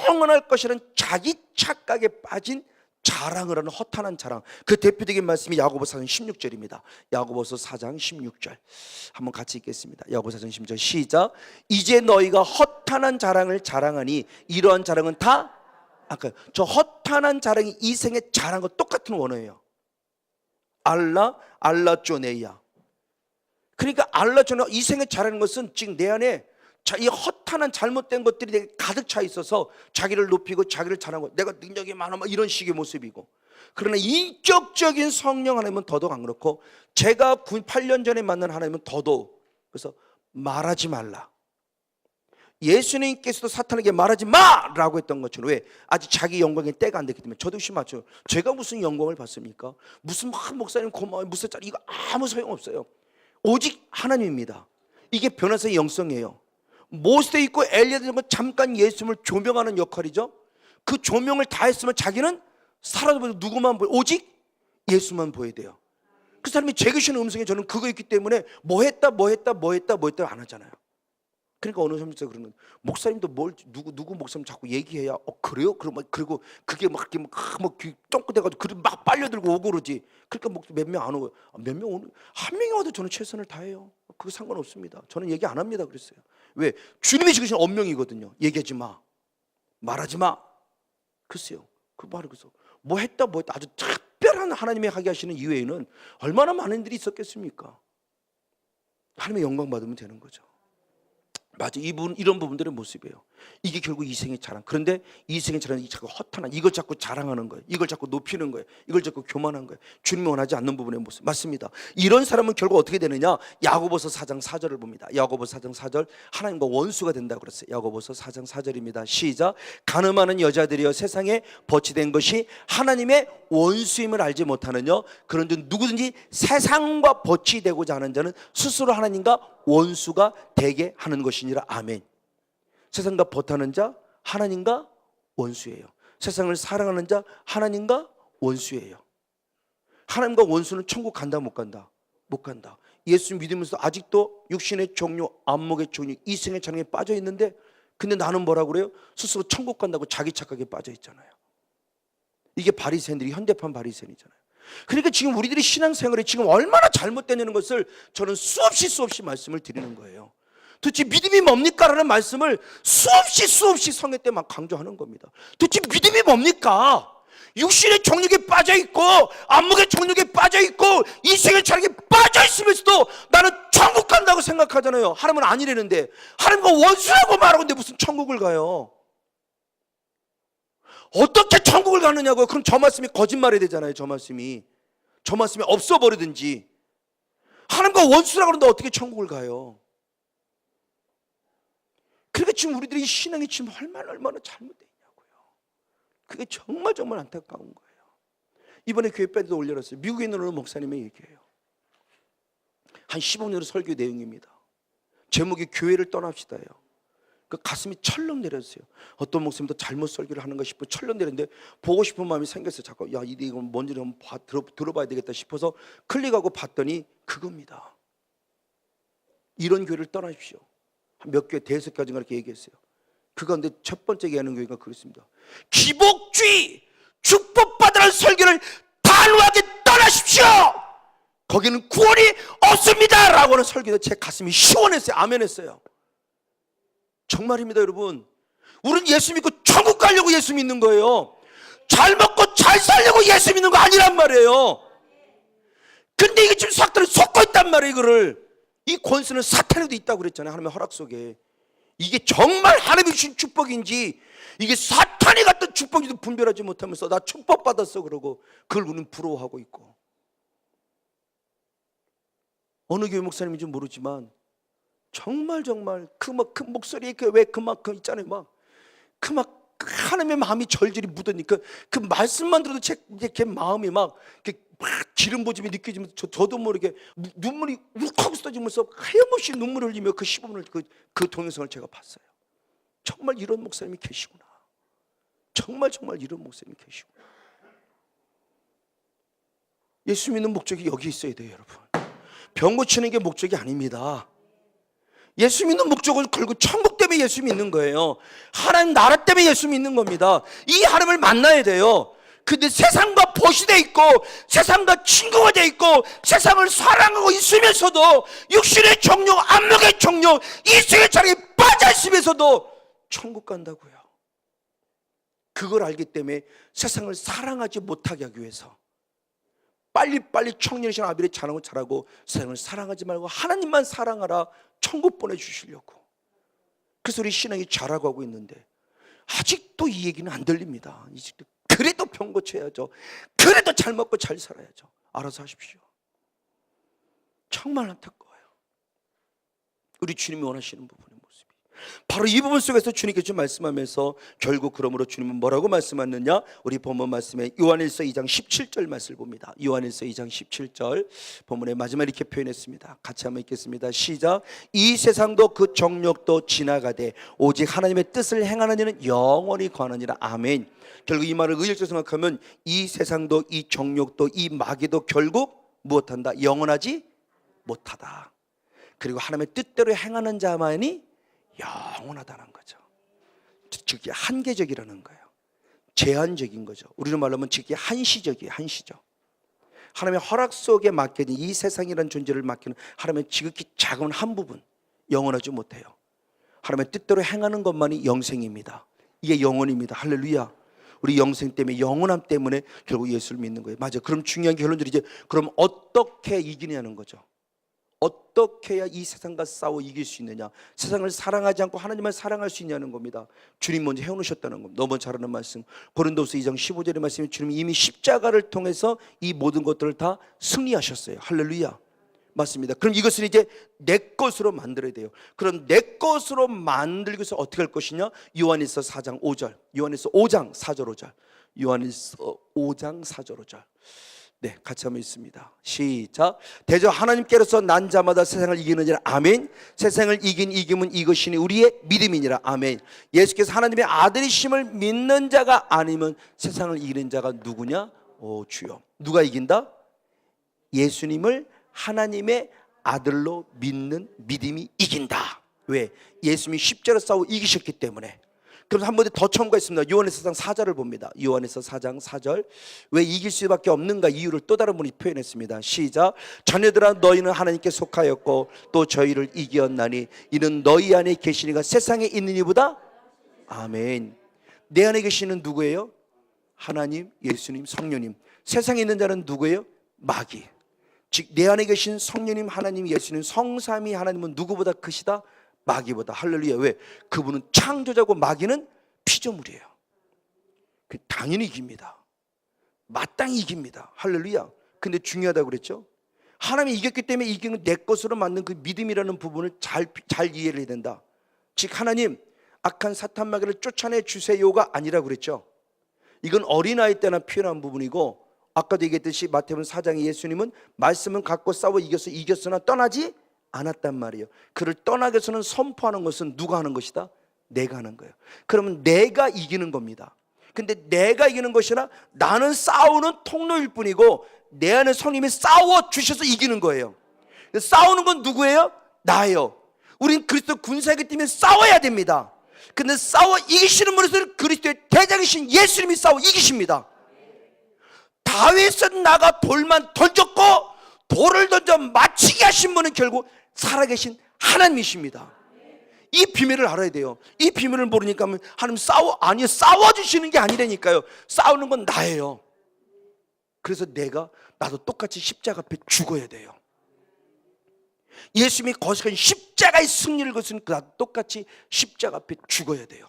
영원할 것이라는 자기 착각에 빠진 자랑을 하는 허탄한 자랑. 그 대표적인 말씀이 야고보서 4장 16절입니다. 야고보서 4장 16절 한번 같이 읽겠습니다. 야고보서 4장 16절 시작. 이제 너희가 허탄한 자랑을 자랑하니 이러한 자랑은 다 아까 저 허탄한 자랑이 이 생의 자랑과 똑같은 원어예요. 알라조네이아. 그러니까 알라조네이아, 이 생의 자랑하는 것은 지금 내 안에 이 허탄한 잘못된 것들이 되게 가득 차 있어서 자기를 높이고 자기를 자랑하고 내가 능력이 많아 이런 식의 모습이고, 그러나 인격적인 성령 하나님은 더더욱 안 그렇고, 제가 8년 전에 만난 하나님은 더더욱, 그래서 말하지 말라. 예수님께서도 사탄에게 말하지 마라고 했던 것처럼, 왜? 아직 자기 영광의 때가 안 됐기 때문에. 저도 혹시 맞죠? 제가 무슨 영광을 받습니까? 무슨 목사님 고마워요 무슨 짤, 이거 아무 소용없어요. 오직 하나님입니다. 이게 변호사의 영성이에요. 모세 있고 엘리야도 잠깐 예수님을 조명하는 역할이죠. 그 조명을 다 했으면 자기는 사라져버려. 누구만 보여? 오직 예수만 보여야 돼요. 그 사람이 제기시는 음성이 저는 그거 있기 때문에 뭐 했다 안 하잖아요. 그러니까 어느 사람이 그러는 거예요. 목사님도 뭘 누구 목사님 자꾸 얘기해야 그래요? 그리고 그게 막 똥꼬대가지고 막 빨려들고 오고 그러지. 그러니까 몇 명 안 오고, 몇 명 오는, 한 명이 와도 저는 최선을 다해요. 그거 상관없습니다. 저는 얘기 안 합니다. 그랬어요. 왜? 주님이 지으신 언명이거든요. 얘기하지 마, 말하지 마. 글쎄요. 그 말을 그래서 뭐 했다 아주 특별한 하나님이 하게 하시는 이외에는 얼마나 많은 일들이 있었겠습니까? 하나님의 영광 받으면 되는 거죠. 맞아, 이런 부분들의 모습이에요. 이게 결국 이생의 자랑. 그런데 이생의 자랑이 자꾸 허탄한, 이걸 자꾸 자랑하는 거예요. 이걸 자꾸 높이는 거예요. 이걸 자꾸 교만한 거예요. 주님이 원하지 않는 부분의 모습. 맞습니다. 이런 사람은 결국 어떻게 되느냐? 야고보서 4장 4절을 봅니다. 야고보서 4장 4절, 하나님과 원수가 된다고 그랬어요. 야고보서 4장 4절입니다. 시작. 가늠하는 여자들이여 세상에 버치된 것이 하나님의 원수임을 알지 못하느냐? 그런즉 누구든지 세상과 버치되고자 하는 자는 스스로 하나님과 원수가 되게 하는 것이니라. 아멘. 세상과 버타는 자 하나님과 원수예요. 세상을 사랑하는 자 하나님과 원수예요. 하나님과 원수는 천국 간다 못 간다? 못 간다. 예수 믿으면서 아직도 육신의 종류, 안목의 종류, 이생의 자랑에 빠져 있는데, 근데 나는 뭐라고 그래요? 스스로 천국 간다고 자기 착각에 빠져 있잖아요. 이게 바리새인들이 현대판 바리새인이잖아요. 그러니까 지금 우리들이 신앙생활이 지금 얼마나 잘못되는 것을 저는 수없이 말씀을 드리는 거예요. 도대체 믿음이 뭡니까? 라는 말씀을 수없이 성회 때 막 강조하는 겁니다. 도대체 믿음이 뭡니까? 육신의 정욕에 빠져있고 안목의 정욕에 빠져있고 이생의 자랑에 빠져있으면서도 나는 천국 간다고 생각하잖아요. 하나님은 아니라는데, 하나님과 원수라고 말하고 있는데 무슨 천국을 가요? 어떻게 천국을 가느냐고요? 그럼 저 말씀이 거짓말이 되잖아요. 저 말씀이 없어버리든지. 하나님과 원수라고 그러는데 어떻게 천국을 가요? 그러니까 지금 우리들이 신앙이 지금 얼마나 잘못되어 있냐고요. 그게 정말 안타까운 거예요. 이번에 교회 밴드 올려놨어요. 미국에 있는 어느 목사님의 얘기예요. 한 15년의 설교 내용입니다. 제목이 교회를 떠납시다예요. 그 가슴이 철렁 내렸어요. 어떤 목사님도 잘못 설교를 하는가 싶어 철렁 내렸는데 보고 싶은 마음이 생겼어요. 자꾸 야 이거 뭔지 한번 들어봐야 되겠다 싶어서 클릭하고 봤더니 그겁니다. 이런 교회를 떠나십시오. 몇 교회 5개까지인가 이렇게 얘기했어요. 그 가운데 첫 번째 얘기하는 교회가 그렇습니다. 기복주의 축복받으라는 설교를 단호하게 떠나십시오. 거기는 구원이 없습니다 라고 하는 설교도 제 가슴이 시원했어요. 아멘했어요. 정말입니다 여러분. 우리는 예수 믿고 천국 가려고 예수 믿는 거예요. 잘 먹고 잘 살려고 예수 믿는 거 아니란 말이에요. 근데 이게 지금 사탄을 속고 있단 말이에요. 이거를 이 권세는 사탄에도 있다고 그랬잖아요. 하나님의 허락 속에. 이게 정말 하나님이 주신 축복인지 이게 사탄이 갖던 축복인지도 분별하지 못하면서 나 축복받았어 그러고 그걸 우리는 부러워하고 있고, 어느 교회 목사님인지 모르지만 정말 그 막 큰 목소리에 왜 그만큼 있잖아요. 막 하나님의 마음이 절절히 묻으니까 그 말씀만 들어도 제 마음이 막 기름 부음이 느껴지면서 저도 모르게 눈물이 울컥 쏟아지면서 하염없이 눈물을 흘리며 그 시범을 그 동영상을 제가 봤어요. 정말 이런 목사님이 계시구나. 정말 이런 목사님이 계시구나. 예수 믿는 목적이 여기 있어야 돼요 여러분. 병 고치는 게 목적이 아닙니다. 예수 믿는 목적은 결국 천국 때문에 예수 믿는 거예요. 하나님 나라 때문에 예수 믿는 겁니다. 이 하나님을 만나야 돼요. 근데 세상과 보시돼 있고 세상과 친구가 돼 있고 세상을 사랑하고 있으면서도 육신의 정욕, 안목의 정욕, 이성의 자랑에 빠져 있으면서도 천국 간다고요. 그걸 알기 때문에 세상을 사랑하지 못하게 하기 위해서 빨리 청년이신 아벨의 자랑을 잘하고 세상을 사랑하지 말고 하나님만 사랑하라 천국 보내주시려고. 그래서 우리 신앙이 자라고 있는데 아직도 이 얘기는 안 들립니다. 그래도 병 고쳐야죠. 그래도 잘 먹고 잘 살아야죠. 알아서 하십시오. 정말 안타까워요. 우리 주님이 원하시는 부분의 모습이 바로 이 부분 속에서 주님께서 말씀하면서 결국 그러므로 주님은 뭐라고 말씀하느냐. 우리 본문 말씀에 요한일서 2장 17절 말씀을 봅니다. 요한일서 2장 17절 본문의 마지막에 이렇게 표현했습니다. 같이 한번 읽겠습니다. 시작. 이 세상도 그 정욕도 지나가되 오직 하나님의 뜻을 행하는 이는 영원히 거하느니라. 아멘. 결국 이 말을 의역적으로 생각하면 이 세상도 이 정욕도 이 마귀도 결국 무엇한다? 영원하지 못하다. 그리고 하나님의 뜻대로 행하는 자만이 영원하다는 거죠. 즉 한계적이라는 거예요. 제한적인 거죠. 우리는 말로 하면 즉 한시적이에요. 한시적. 하나님의 허락 속에 맡겨진 이 세상이라는 존재를 맡기는 하나님의 지극히 작은 한 부분, 영원하지 못해요. 하나님의 뜻대로 행하는 것만이 영생입니다. 이게 영원입니다. 할렐루야. 우리 영생 때문에, 영원함 때문에 결국 예수를 믿는 거예요. 맞아요. 그럼 중요한 결론들이 이제 그럼 어떻게 이기냐는 거죠. 어떻게 해야 이 세상과 싸워 이길 수 있느냐. 세상을 사랑하지 않고 하나님을 사랑할 수 있냐는 겁니다. 주님 먼저 해놓으셨다는 겁니다. 너무 잘하는 말씀. 고린도서 2장 15절의 말씀이 주님이 이미 십자가를 통해서 이 모든 것들을 다 승리하셨어요. 할렐루야. 맞습니다. 그럼 이것을 이제 내 것으로 만들어야 돼요. 그럼 내 것으로 만들기 위해서 어떻게 할 것이냐. 요한일서 4장 5절, 요한일서 5장 4절 5절, 요한일서 5장 4절 5절. 네, 같이 한번 읽습니다. 시작. 대저 하나님께로서 난 자마다 세상을 이기느니라. 아멘. 세상을 이긴 이김은 이것이니 우리의 믿음이니라. 아멘. 예수께서 하나님의 아들이심을 믿는 자가 아니면 세상을 이기는 자가 누구냐? 오 주여. 누가 이긴다? 예수님을 하나님의 아들로 믿는 믿음이 이긴다. 왜? 예수님이 십자가로 싸워 이기셨기 때문에. 그럼 한 번 더 첨부가 있습니다. 요한일서 4절을 봅니다. 요한일서 4장 4절. 왜 이길 수밖에 없는가 이유를 또 다른 분이 표현했습니다. 시작. 자녀들아 너희는 하나님께 속하였고 또 저희를 이겼나니 이는 너희 안에 계시니가 세상에 있는 이보다. 아멘. 내 안에 계시는 누구예요? 하나님, 예수님, 성령님. 세상에 있는 자는 누구예요? 마귀. 즉 내 안에 계신 성령님, 하나님, 예수님, 성삼위 하나님은 누구보다 크시다? 마귀보다. 할렐루야. 왜? 그분은 창조자고 마귀는 피조물이에요. 당연히 이깁니다. 마땅히 이깁니다. 할렐루야. 근데 중요하다고 그랬죠? 하나님이 이겼기 때문에 이기는 내 것으로 만든 그 믿음이라는 부분을 잘 이해를 해야 된다. 즉 하나님 악한 사탄 마귀를 쫓아내 주세요가 아니라 그랬죠. 이건 어린아이 때나 표현한 부분이고, 아까도 얘기했듯이 마태복음 4장에 예수님은 말씀은 갖고 싸워 이겼으나 떠나지 않았단 말이에요. 그를 떠나게 해서는 선포하는 것은 누가 하는 것이다? 내가 하는 거예요. 그러면 내가 이기는 겁니다. 근데 내가 이기는 것이나 나는 싸우는 통로일 뿐이고 내 안에 성령님이 싸워 주셔서 이기는 거예요. 싸우는 건 누구예요? 나예요. 우린 그리스도 군사이기 때문에 싸워야 됩니다. 근데 싸워 이기시는 분은 그리스도의 대장이신 예수님이 싸워 이기십니다. 다윗은 나가 돌만 던졌고 돌을 던져 맞히게 하신 분은 결국 살아계신 하나님이십니다. 이 비밀을 알아야 돼요. 이 비밀을 모르니까 하나님 싸워주시는 게 아니라니까요. 싸우는 건 나예요. 그래서 나도 똑같이 십자가 앞에 죽어야 돼요. 예수님이 거룩한 십자가의 승리를 거두신 나도 똑같이 십자가 앞에 죽어야 돼요.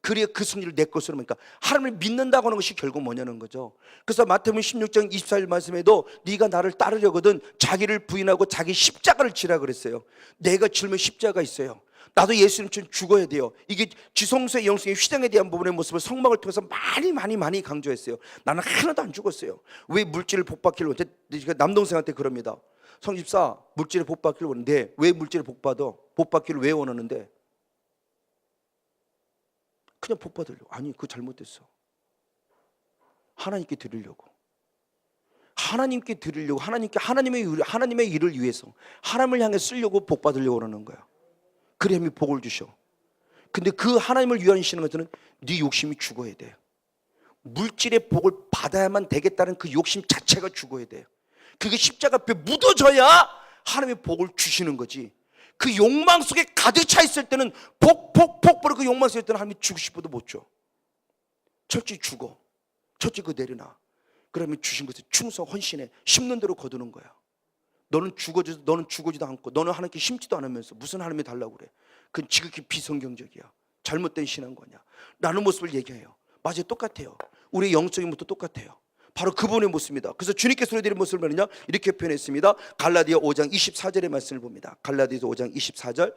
그래야 그 승리를 내 것으로 하니까 하나님을 믿는다고 하는 것이 결국 뭐냐는 거죠. 그래서 마태복음 16장 24절 말씀에도 네가 나를 따르려거든 자기를 부인하고 자기 십자가를 지라 그랬어요. 내가 짊은 십자가 있어요. 나도 예수님처럼 죽어야 돼요. 이게 지성소의 영성의 휘장에 대한 부분의 모습을 성막을 통해서 많이 강조했어요. 나는 하나도 안 죽었어요. 왜 물질을 복받기를 원해? 남동생한테 그럽니다. 성집사, 물질을 복받기를 원하는데 왜 물질을 복받기를 왜 원하는데? 그냥 복받으려고. 아니, 그거 잘못됐어. 하나님께 드리려고. 하나님의 일을 위해서 하나님을 향해 쓰려고 복받으려고 그러는 거야. 그래야 하나님이 복을 주셔. 근데 그 하나님을 위하시는 것들은 네 욕심이 죽어야 돼요. 물질의 복을 받아야만 되겠다는 그 욕심 자체가 죽어야 돼요. 그게 십자가 앞에 묻어져야 하나님의 복을 주시는 거지. 그 욕망 속에 가득 차 있을 때는 복 그 욕망 속에 있을 때는 하나님이 주고 싶어도 못 줘. 철저히 죽어. 철저히 그거 내려놔. 그러면 주신 것에 충성 헌신해. 심는 대로 거두는 거야. 너는 죽어지도 않고 너는 하나님께 심지도 않으면서 무슨 하나님이 달라고 그래. 그건 지극히 비성경적이야. 잘못된 신앙관이야 라는 모습을 얘기해요. 맞아요. 똑같아요. 우리의 영적인 모습도 똑같아요. 바로 그분의 모습입니다. 그래서 주님께서 우리들의 모습을 뭐냐 이렇게 표현했습니다. 갈라디아 5장 24절의 말씀을 봅니다. 갈라디아 5장 24절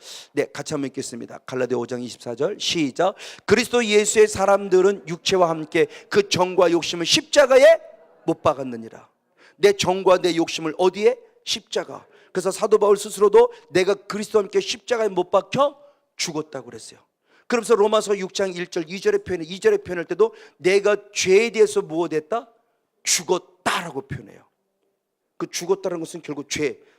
같이 한번 읽겠습니다. 갈라디아 5장 24절 시작. 그리스도 예수의 사람들은 육체와 함께 그 정과 욕심을 십자가에 못 박았느니라. 내 정과 내 욕심을 어디에? 십자가. 그래서 사도 바울 스스로도 내가 그리스도와 함께 십자가에 못 박혀 죽었다고 그랬어요. 그러면서 로마서 6장 1절 2절의 표현할 때도 내가 죄에 대해서 무엇했다? 죽었다라고 표현해요. 그 죽었다는 것은 결국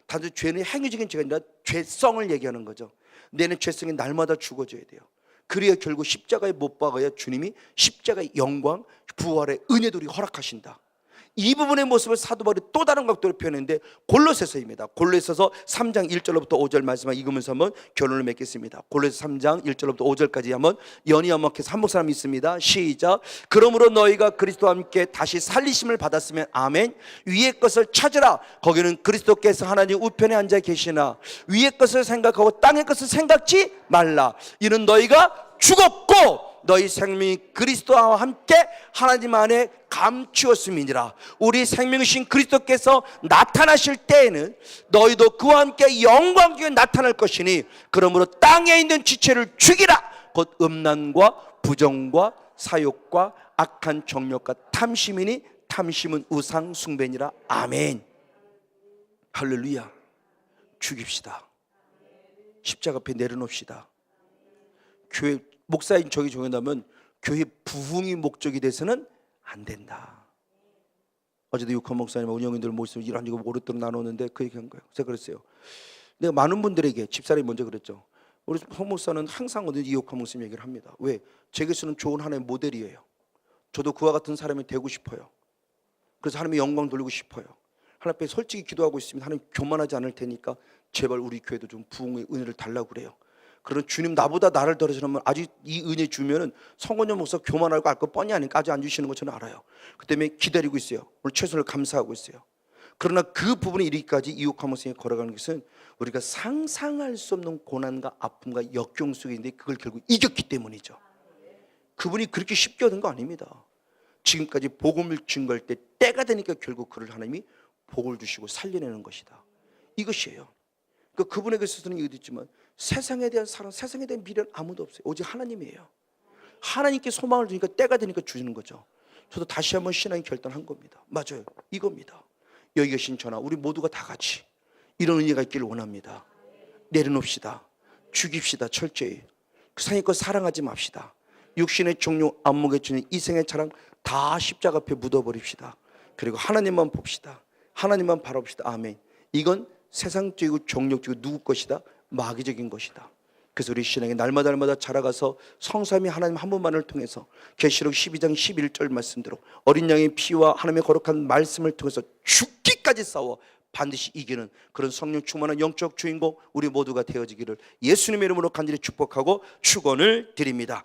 단지 죄는 행위적인 죄가 아니라 죄성을 얘기하는 거죠. 내는 죄성이 날마다 죽어져야 돼요. 그래야 결국 십자가에 못 박아야 주님이 십자가의 영광, 부활의 은혜도 우리 허락하신다. 이 부분의 모습을 사도 바울이 또 다른 각도로 표현했는데 골로새서입니다. 골로새서 3장 1절로부터 5절 말씀을 읽으면서 한번 결론을 맺겠습니다. 골로새 3장 1절로부터 5절까지 한번 연이 한목해서 한 목사람 있습니다. 시작. 그러므로 너희가 그리스도와 함께 다시 살리심을 받았으면 아멘. 위의 것을 찾으라. 거기는 그리스도께서 하나님 우편에 앉아 계시나 위의 것을 생각하고 땅의 것을 생각지 말라. 이는 너희가 죽었고 너희 생명이 그리스도와 함께 하나님 안에 감추었음이니라. 우리 생명이신 그리스도께서 나타나실 때에는 너희도 그와 함께 영광 중에 나타날 것이니 그러므로 땅에 있는 지체를 죽이라. 곧 음란과 부정과 사욕과 악한 정욕과 탐심이니 탐심은 우상 숭배니라. 아멘. 할렐루야. 죽입시다. 십자가 앞에 내려놓읍시다. 교회 목사인 저기 정해놓으면 교회 부흥이 목적이 돼서는 안 된다. 어제도 육헌 목사님 운영인들 모습 이런저런 오랫도록 나누는데 그 얘기한 거예요. 제가 그랬어요. 내가 많은 분들에게 집사람이 먼저 그랬죠. 우리 송 목사는 항상 어디 육헌 목사님 얘기를 합니다. 왜? 제게서는 좋은 하나의 모델이에요. 저도 그와 같은 사람이 되고 싶어요. 그래서 하나님의 영광 돌리고 싶어요. 하나님 앞에 솔직히 기도하고 있습니다. 하나님 교만하지 않을 테니까 제발 우리 교회도 좀 부흥의 은혜를 달라고 그래요. 그런 주님 나보다 나를 더 주시면 아직 이 은혜 주면은 성원여 목사 교만하고 알 거 뻔히 아니까 아직 안 주시는 거 저는 알아요. 그 때문에 기다리고 있어요. 오늘 최선을 감사하고 있어요. 그러나 그 부분에 이르기까지 이옥화 목사님이 걸어가는 것은 우리가 상상할 수 없는 고난과 아픔과 역경 속에 있는데 그걸 결국 이겼기 때문이죠. 그분이 그렇게 쉽게 얻은 거 아닙니다. 지금까지 복음을 증거할 때 때가 되니까 결국 그를 하나님이 복을 주시고 살려내는 것이다. 이것이에요. 그분에게 있어서는 이것도 있지만 세상에 대한 사랑, 세상에 대한 미련은 아무도 없어요. 오직 하나님이에요. 하나님께 소망을 주니까 때가 되니까 주시는 거죠. 저도 다시 한번 신앙의 결단한 겁니다. 맞아요. 이겁니다. 여기 계신 저나 우리 모두가 다 같이 이런 은혜가 있기를 원합니다. 내려놓읍시다. 죽입시다. 철저히 상의 것 사랑하지 맙시다. 육신의 종류, 안목의 주는 이생의 자랑 다 십자가 앞에 묻어버립시다. 그리고 하나님만 봅시다. 하나님만 바라봅시다. 아멘. 이건 세상적이고 종력적이고 누구 것이다? 마귀적인 것이다. 그래서 우리 신앙이 날마다 자라가서 성삼위 하나님 한 분만을 통해서 계시록 12장 11절 말씀대로 어린 양의 피와 하나님의 거룩한 말씀을 통해서 죽기까지 싸워 반드시 이기는 그런 성령 충만한 영적 주인공 우리 모두가 되어지기를 예수님의 이름으로 간절히 축복하고 축원을 드립니다.